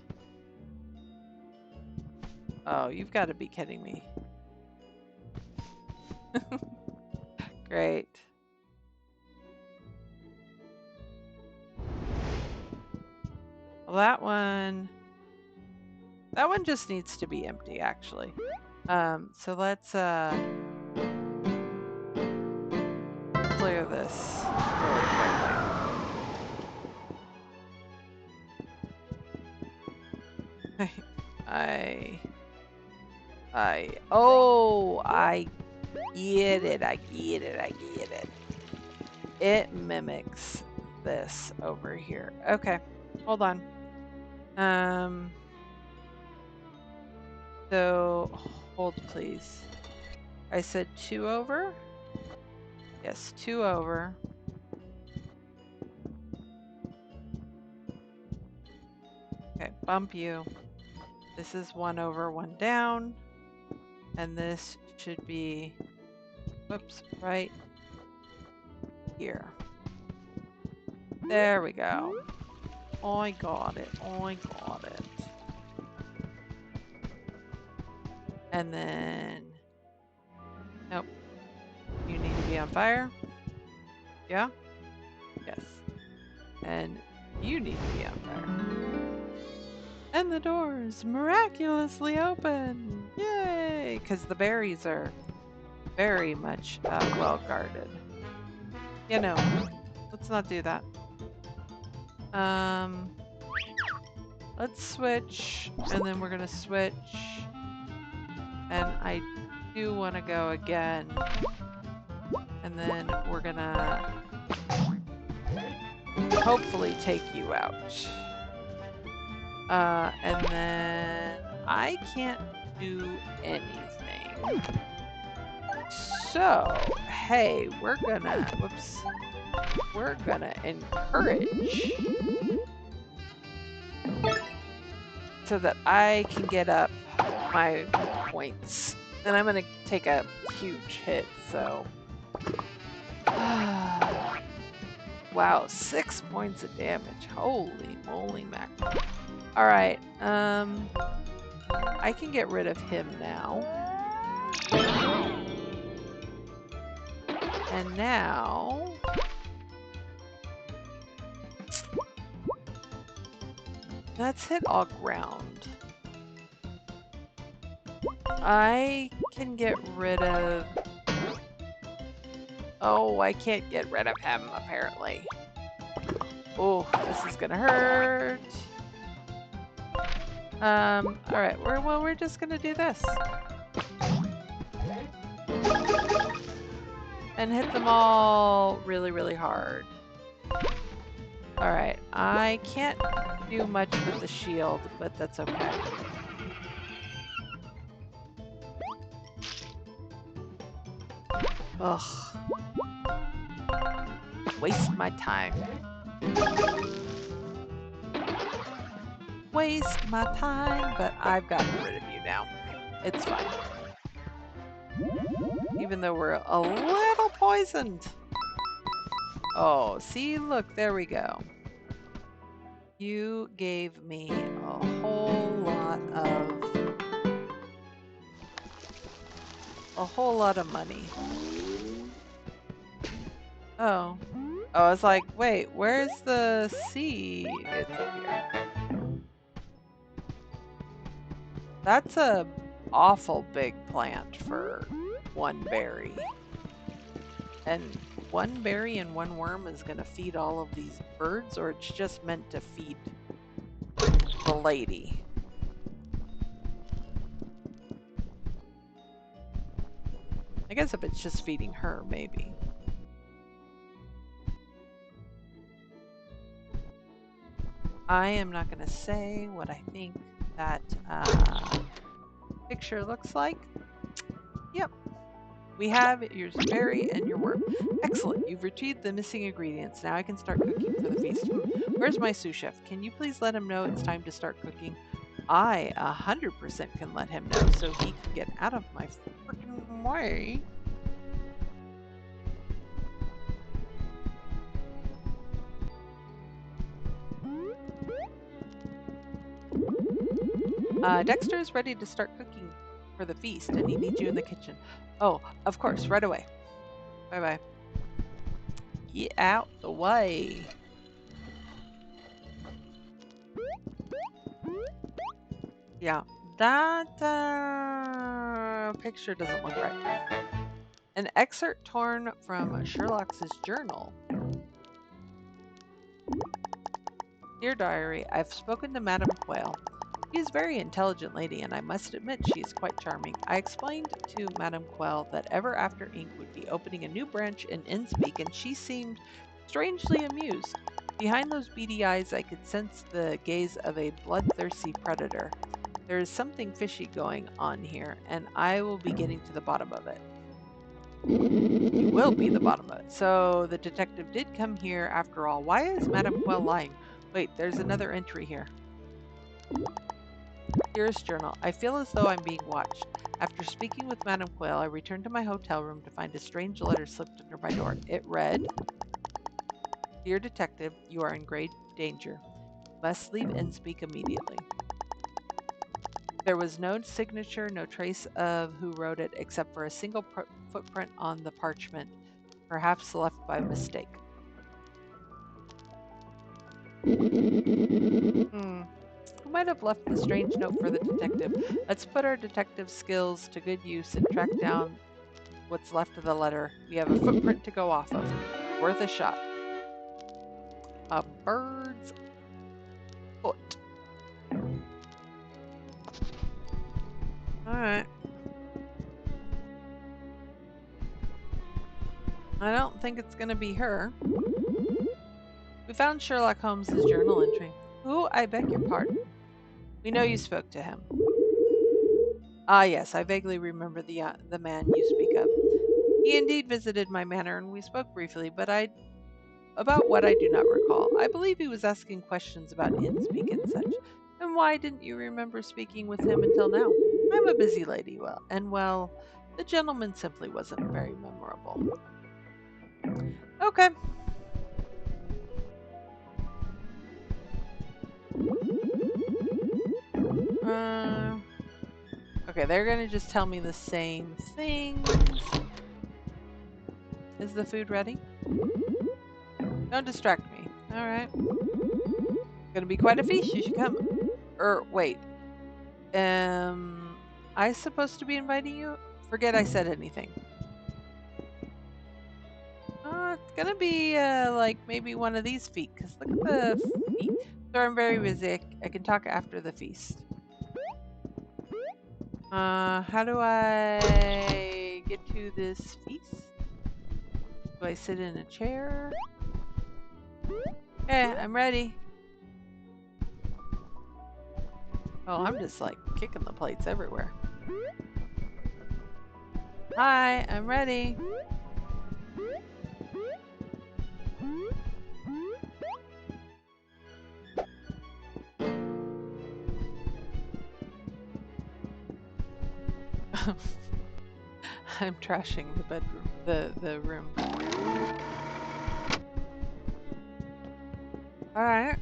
Oh, you've got to be kidding me. Great. Well, that one just needs to be empty, actually. So let's clear this really quickly. I get it. I get it. It mimics this over here. Okay, hold on. So hold please. I said 2 over? Yes, 2 over. Okay, bump you. This is 1 over, 1 down. And this should be, whoops, right here. There we go. I got it. And then, nope. You need to be on fire. Yeah? Yes. And you need to be on fire. And the doors miraculously open. Yay! Because the berries are very much well guarded. You know, let's not do that. Let's switch, and then we're gonna switch. And I do want to go again. And then we're gonna hopefully take you out. And then I can't do anything. So, hey, we're gonna encourage so that I can get up my points. And I'm gonna take a huge hit, so. Wow, 6 points of damage. Holy moly mackerel. Alright, I can get rid of him now. And now... let's hit all ground. I can get rid of... oh, I can't get rid of him, apparently. Oh, this is gonna hurt. Alright, we're just gonna do this. And hit them all really, really hard. Alright, I can't do much with the shield, but that's okay. Ugh. Waste my time. Waste my time, but I've gotten rid of you now. It's fine. Even though we're a little poisoned. Oh, see, look, there we go. You gave me a whole lot of money. Oh. I was like, wait, where's the sea? It's up here. That's a awful big plant for one berry. And one berry and one worm is going to feed all of these birds, or it's just meant to feed the lady? I guess if it's just feeding her, maybe. I am not going to say what I think that picture looks like. Yep. We have your berry and your worm. Excellent. You've retrieved the missing ingredients. Now I can start cooking for the feast. Where's my sous chef? Can you please let him know it's time to start cooking? I 100% can let him know so he can get out of my freaking way. Dexter's ready to start cooking for the feast, and he needs you in the kitchen. Oh, of course, right away. Bye-bye. Get out the way. Yeah, that picture doesn't look right. An excerpt torn from Sherlock's journal. Dear Diary, I've spoken to Madame Quayle. She is a very intelligent lady, and I must admit she is quite charming. I explained to Madame Quayle that Ever After Inc. would be opening a new branch in Innspeak, and she seemed strangely amused. Behind those beady eyes, I could sense the gaze of a bloodthirsty predator. There is something fishy going on here, and I will be getting to the bottom of it. You will be the bottom of it. So the detective did come here after all. Why is Madame Quayle lying? Wait, there's another entry here. Dearest Journal, I feel as though I'm being watched. After speaking with Madame Quayle, I returned to my hotel room to find a strange letter slipped under my door. It read, Dear Detective, you are in great danger. Must leave Innspeak immediately. There was no signature, no trace of who wrote it, except for a single footprint on the parchment, perhaps left by mistake. Who might have left the strange note for the detective? Let's put our detective skills to good use and track down what's left of the letter. We have a footprint to go off of. Worth a shot. A bird's foot. Alright. I don't think it's gonna be her. We found Sherlock Holmes's journal entry. Who? I beg your pardon. We know you spoke to him. Ah, yes, I vaguely remember the man you speak of. He indeed visited my manor, and we spoke briefly, but about what I do not recall. I believe he was asking questions about Innspeak and such. And why didn't you remember speaking with him until now? I'm a busy lady, well, the gentleman simply wasn't very memorable. Okay. Okay, they're gonna just tell me the same things. Is the food ready? Don't distract me. Alright. Gonna be quite a feast. You should come. Wait. I supposed to be inviting you? Forget I said anything. It's gonna be like maybe one of these feet, because look at the feet. So I'm very busy. I can talk after the feast. How do I get to this feast? Do I sit in a chair? Okay, I'm ready. Oh, I'm just like kicking the plates everywhere. Hi, I'm ready. I'm trashing the bedroom, the room. All right.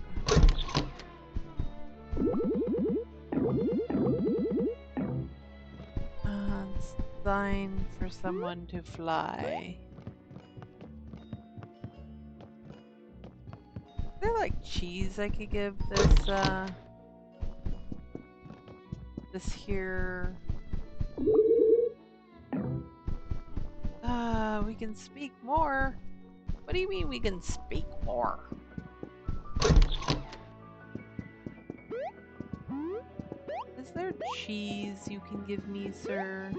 It's designed for someone to fly. Is there like cheese I could give this here? We can speak more. What do you mean we can speak more? Is there cheese you can give me, sir?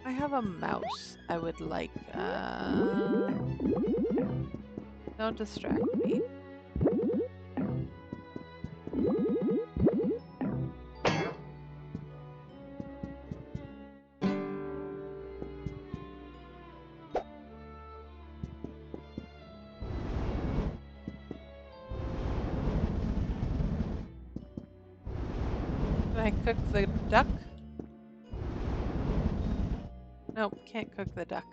I have a mouse I would like. Don't distract me. Can I cook the duck? Nope, can't cook the duck.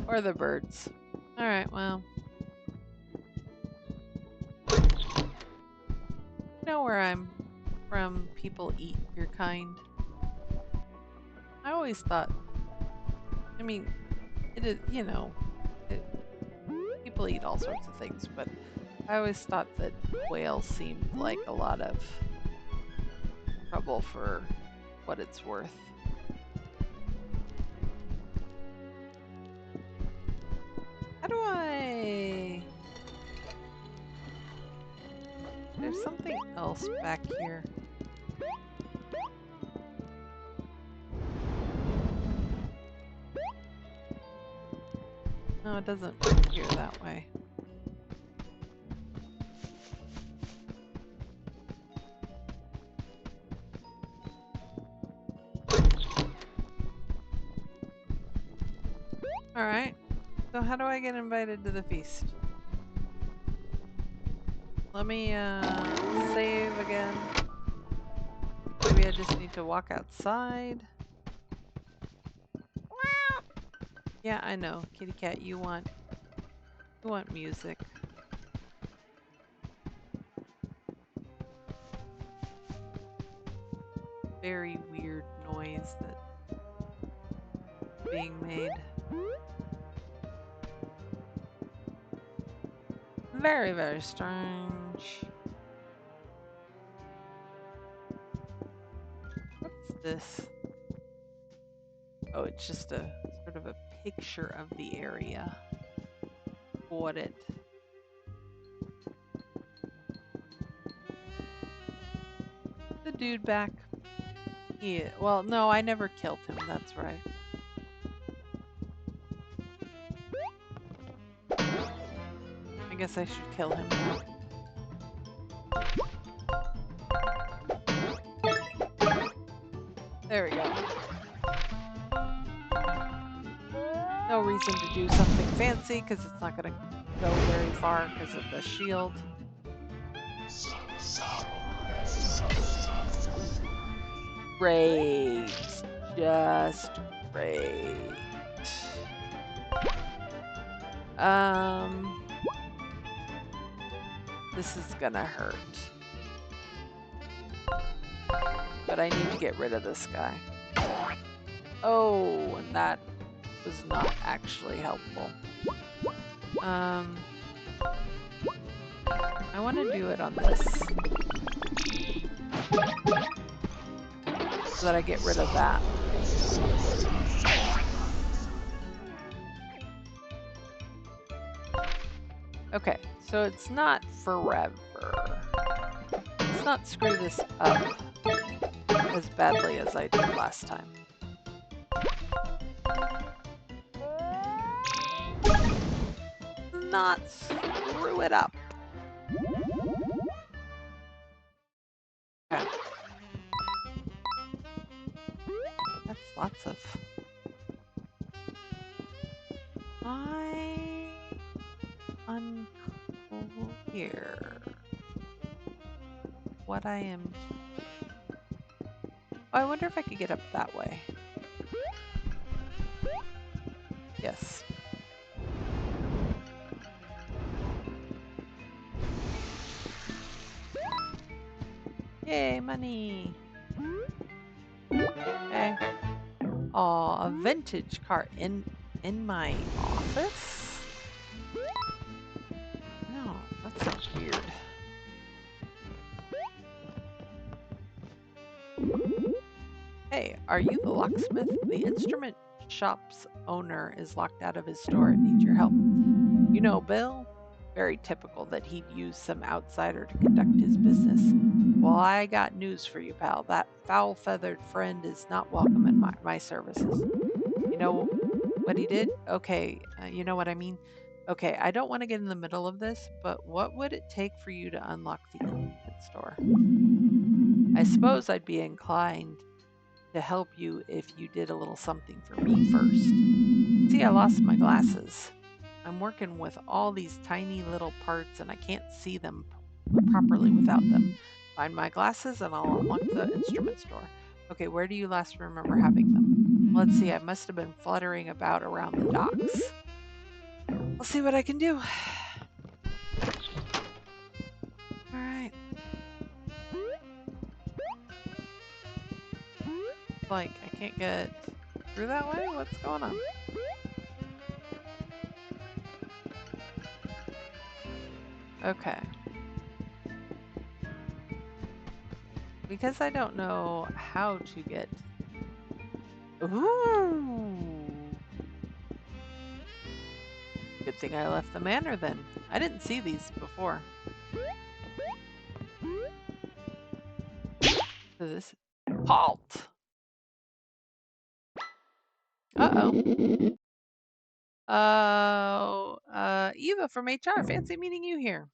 Or the birds. Alright, well. You know where I'm from, people eat your kind. I always thought, I mean, it is, you know, people eat all sorts of things, but I always thought that whale seemed like a lot of trouble for what it's worth. How do I... There's something else back here. No, it doesn't appear that way. Alright, so how do I get invited to the feast? Let me save again. Maybe I just need to walk outside. Yeah, I know. Kitty cat, you want music. Very weird noise that's being made. Very, very strange. What's this? Oh, it's just a sort of a picture of the area. Got it. The dude back. Yeah. Well, no, I never killed him. That's right. I guess I should kill him now. There we go. No reason to do something fancy because it's not going to go very far because of the shield. Great. Just great. This is gonna hurt. But I need to get rid of this guy. Oh, and that was not actually helpful. I want to do it on this. So that I get rid of that. Okay, so it's not forever. Let's not screw this up as badly as I did last time. Not screw it up. Okay. That's lots of... unclear what I am... Oh, I wonder if I could get up that way. Yes. Yay, money! Okay. Aw, a vintage car in my office? No, that sounds weird. Hey, are you the locksmith? The instrument shop's owner is locked out of his store and needs your help. You know Bill? Very typical that he'd use some outsider to conduct his business. Well, I got news for you, pal. That foul-feathered friend is not welcome in my services. You know what he did? Okay, you know what I mean? Okay, I don't want to get in the middle of this, but what would it take for you to unlock the instrument store? I suppose I'd be inclined to help you if you did a little something for me first. See, I lost my glasses. I'm working with all these tiny little parts and I can't see them properly without them. Find my glasses and I'll unlock the instrument store. Okay, where do you last remember having them? Let's see, I must have been fluttering about around the docks. I'll see what I can do. Alright. Like, I can't get through that way? What's going on? Okay. Because I don't know how to get... Ooh! Good thing I left the manor then. I didn't see these before. So this... Halt! Uh-oh. Eva from HR. Fancy meeting you here.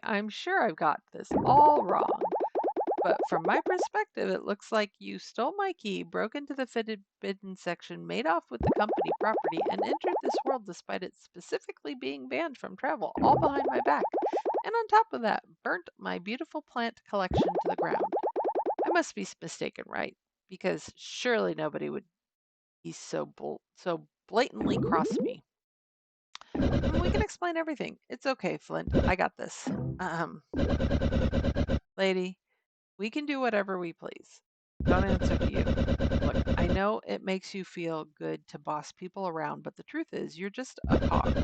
I'm sure I've got this all wrong. But from my perspective, it looks like you stole my key, broke into the forbidden section, made off with the company property, and entered this world despite it specifically being banned from travel, all behind my back. And on top of that, burnt my beautiful plant collection to the ground. I must be mistaken, right? Because surely nobody would be so blatantly cross me. We can explain everything. It's okay, Flynt. I got this. Lady, we can do whatever we please. Don't answer to you. Look, I know it makes you feel good to boss people around, but the truth is you're just a cog.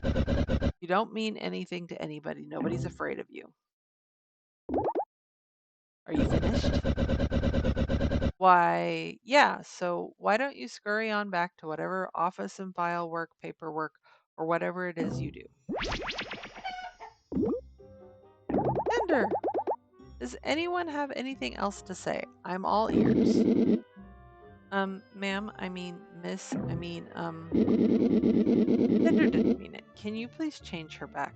You don't mean anything to anybody. Nobody's afraid of you. Are you finished? Why, yeah, so why don't you scurry on back to whatever office and file work, paperwork, or whatever it is you do? Tinder, does anyone have anything else to say? I'm all ears. Ma'am, I mean, miss, Tinder didn't mean it. Can you please change her back?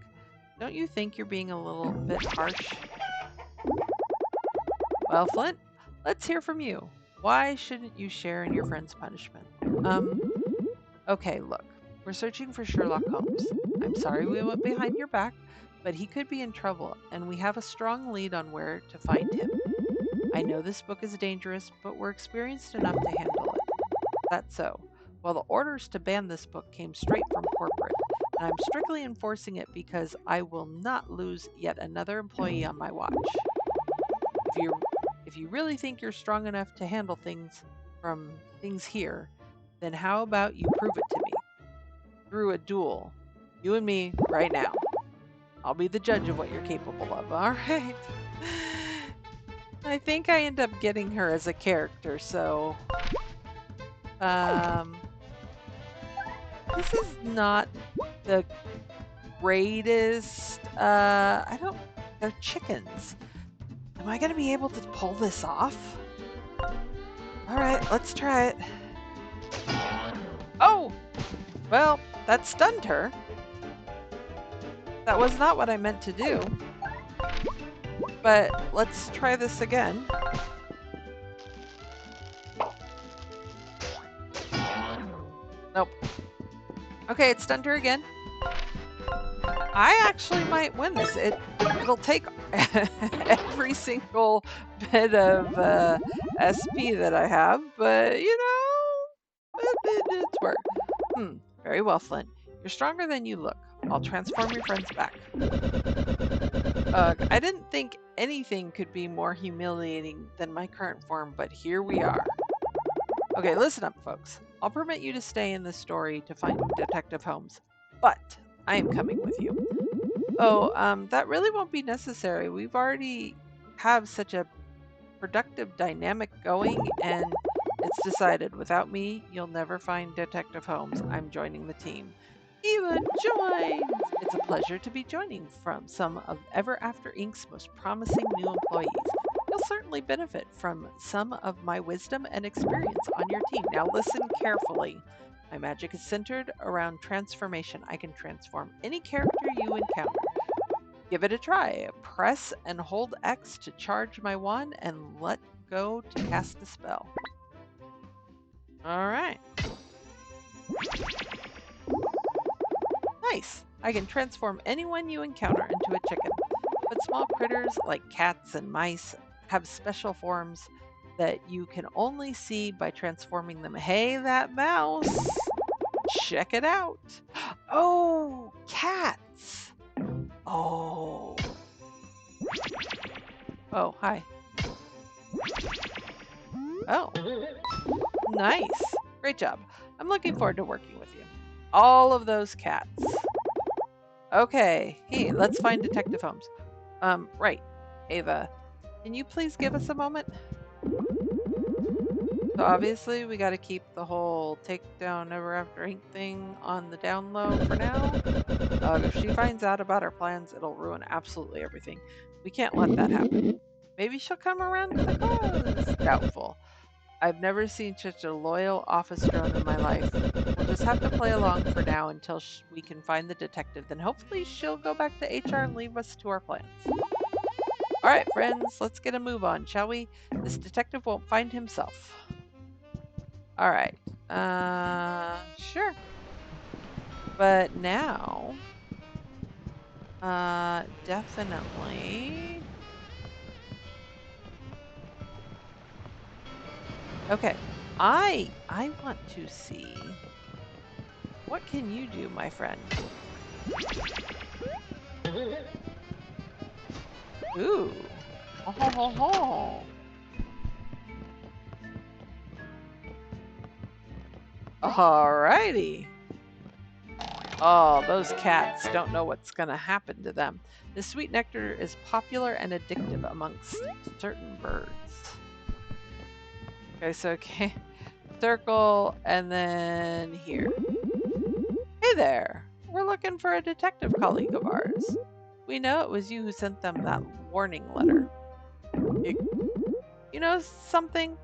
Don't you think you're being a little bit harsh? Well, Flynt, let's hear from you. Why shouldn't you share in your friend's punishment? Okay, look, we're searching for Sherlock Holmes. I'm sorry we went behind your back, but he could be in trouble, and we have a strong lead on where to find him. I know this book is dangerous, but we're experienced enough to handle it. That's so. Well, the orders to ban this book came straight from corporate, and I'm strictly enforcing it because I will not lose yet another employee on my watch. If you really think you're strong enough to handle things here, then how about you prove it to me through a duel, you and me right now. I'll be the judge of what you're capable of. All right. I think I end up getting her as a character, so this is not the greatest. They're chickens. Am I gonna be able to pull this off? All right, let's try it. Oh, well, that stunned her. That was not what I meant to do. But let's try this again. Nope. Okay, it stunned her again. I actually might win this. It'll take every single bit of SP that I have, but you know, it's work. Very well, Flynt. You're stronger than you look. I'll transform your friends back. I didn't think anything could be more humiliating than my current form, but here we are. Okay, listen up, folks. I'll permit you to stay in this story to find Detective Holmes, but I am coming with you. Oh, that really won't be necessary. We've already have such a productive dynamic going, and it's decided without me, you'll never find Detective Holmes. I'm joining the team. Eva joins! It's a pleasure to be joining from some of Ever After Inc.'s most promising new employees. You'll certainly benefit from some of my wisdom and experience on your team. Now listen carefully. My magic is centered around transformation. I can transform any character you encounter. Give it a try. Press and hold X to charge my wand and let go to cast the spell. All right. Nice. I can transform anyone you encounter into a chicken. But small critters like cats and mice have special forms that you can only see by transforming them. Hey, that mouse! Check it out. Oh, cats. Oh. Oh, hi. Oh. Nice. Great job. I'm looking forward to working with you. All of those cats. Okay. Hey, let's find Detective Holmes. Right. Ava, can you please give us a moment? So obviously we got to keep the whole takedown Ever After Inc. thing on the down low for now. If she finds out about our plans, it'll ruin absolutely everything. We can't let that happen. Maybe she'll come around to the cause. Doubtful. I've never seen such a loyal office drone in my life. We'll just have to play along for now until we can find the detective. Then hopefully she'll go back to HR and leave us to our plans. All right, friends, let's get a move on, shall we? This detective won't find himself. All right. Sure. But now, definitely. Okay. I want to see. What can you do, my friend? Ooh. Oh, ho, ho, ho. Alrighty. Oh, those cats don't know what's going to happen to them. The sweet nectar is popular and addictive amongst certain birds. Okay, so okay, circle and then here. Hey there. We're looking for a detective colleague of ours. We know it was you who sent them that warning letter. You, you know something?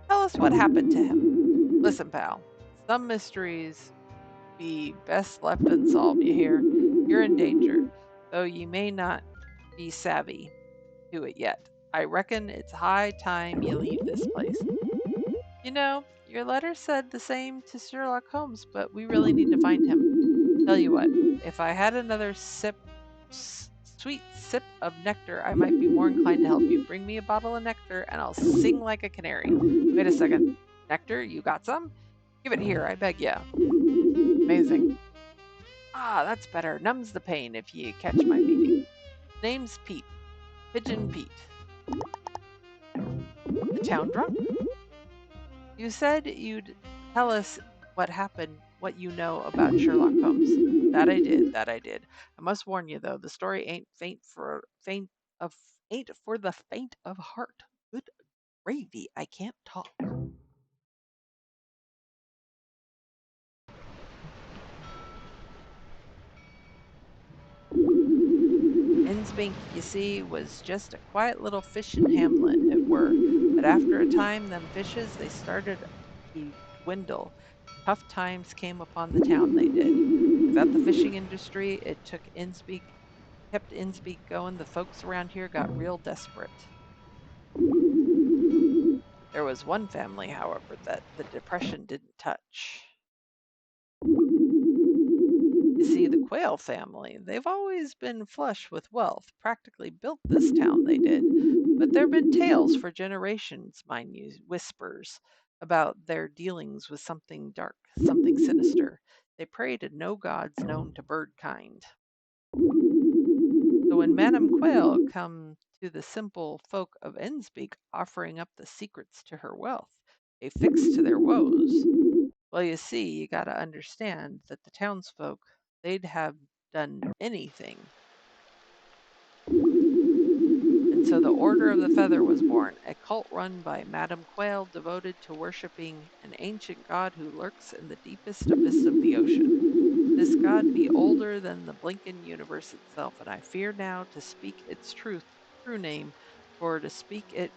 Tell us what happened to him. Listen, pal. Some mysteries be best left unsolved, you hear? You're in danger, though you may not be savvy to it yet. I reckon it's high time you leave this place. You know, your letter said the same to Sherlock Holmes, but we really need to find him. Tell you what, if I had another sweet sip of nectar, I might be more inclined to help you. Bring me a bottle of nectar and I'll sing like a canary. Wait a second. Nectar, you got some? Give it here, I beg ya. Amazing. Ah, that's better. Numbs the pain if you catch my meaning. Name's Pete. Pigeon Pete. The town drunk? You said you'd tell us what happened, what you know about Sherlock Holmes. That I did, that I did. I must warn you though, the story ain't for the faint of heart. Good gravy, I can't talk. Innsbink, you see, was just a quiet little fishin' hamlet, it were. But after a time, them fishes, they started to dwindle. Tough times came upon the town, they did. Without the fishing industry, it kept Innsbink going. The folks around here got real desperate. There was one family, however, that the Depression didn't touch. You see, the Quail family, they've always been flush with wealth, practically built this town, they did. But there have been tales for generations, mind you, whispers, about their dealings with something dark, something sinister. They pray to no gods known to bird kind. So when Madame Quail come to the simple folk of Enspeak offering up the secrets to her wealth, a fix to their woes, well, you see, you got to understand that the townsfolk, they'd have done anything. And so the Order of the Feather was born, a cult run by Madame Quail devoted to worshipping an ancient god who lurks in the deepest abyss of the ocean. This god be older than the blinking universe itself, and I fear now to speak its true name, for to speak it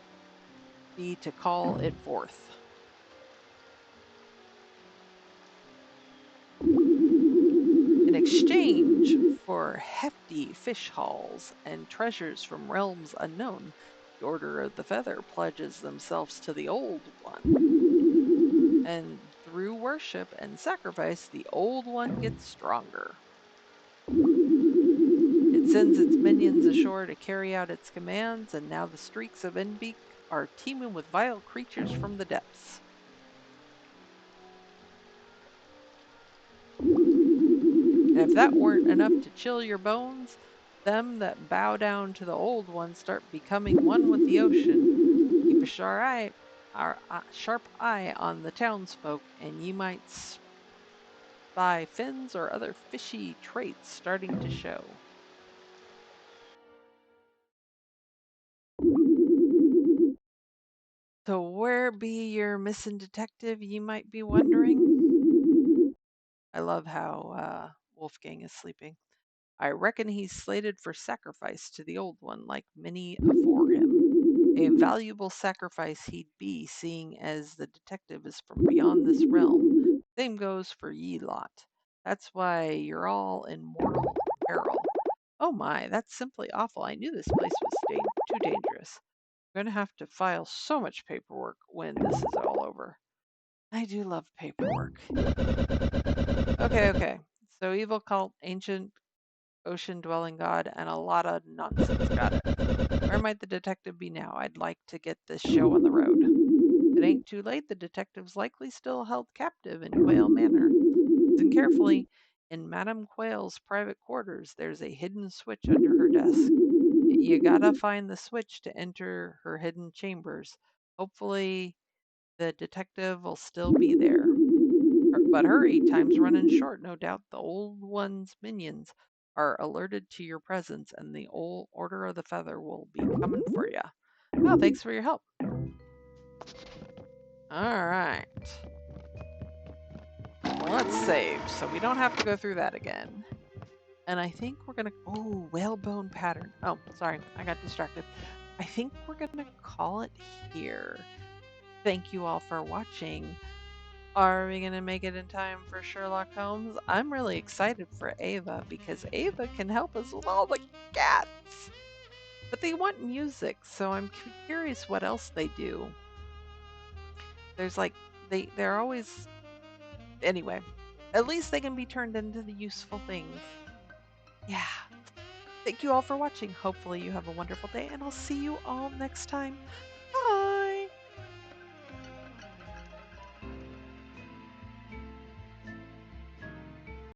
be to call it forth. In exchange for hefty fish hauls and treasures from realms unknown, the Order of the Feather pledges themselves to the Old One. And through worship and sacrifice, the Old One gets stronger. It sends its minions ashore to carry out its commands, and now the streets of Enbeak are teeming with vile creatures from the depths. And if that weren't enough to chill your bones, them that bow down to the Old One start becoming one with the ocean. Keep a sharp eye on the townsfolk, and ye might spy fins or other fishy traits starting to show. So where be your missing detective, ye might be wondering? I love how Wolfgang is sleeping. I reckon he's slated for sacrifice to the Old One, like many afore him. A valuable sacrifice he'd be, seeing as the detective is from beyond this realm. Same goes for ye lot. That's why you're all in mortal peril. Oh my, that's simply awful. I knew this place was too dangerous. I'm going to have to file so much paperwork when this is all over. I do love paperwork. Okay. So evil cult, ancient ocean dwelling god, and a lot of nonsense. Got it. Where might the detective be now? I'd like to get this show on the road. If it ain't too late, the detective's likely still held captive in Quail Manor. Listen carefully. In Madame Quail's private quarters, there's a hidden switch under her desk. You gotta find the switch to enter her hidden chambers. Hopefully, the detective will still be there. But hurry, time's running short. No doubt the old one's minions are alerted to your presence, and the old Order of the Feather will be coming for you. Oh, thanks for your help. All right. Well, let's save so we don't have to go through that again. And I think we're going to... Oh, whalebone pattern. Oh, sorry. I got distracted. I think we're going to call it here. Thank you all for watching. Are we going to make it in time for Sherlock Holmes? I'm really excited for Ava because Ava can help us with all the cats. But they want music, so I'm curious what else they do. There's like, they're always... Anyway, at least they can be turned into the useful things. Yeah. Thank you all for watching. Hopefully you have a wonderful day, and I'll see you all next time. Bye!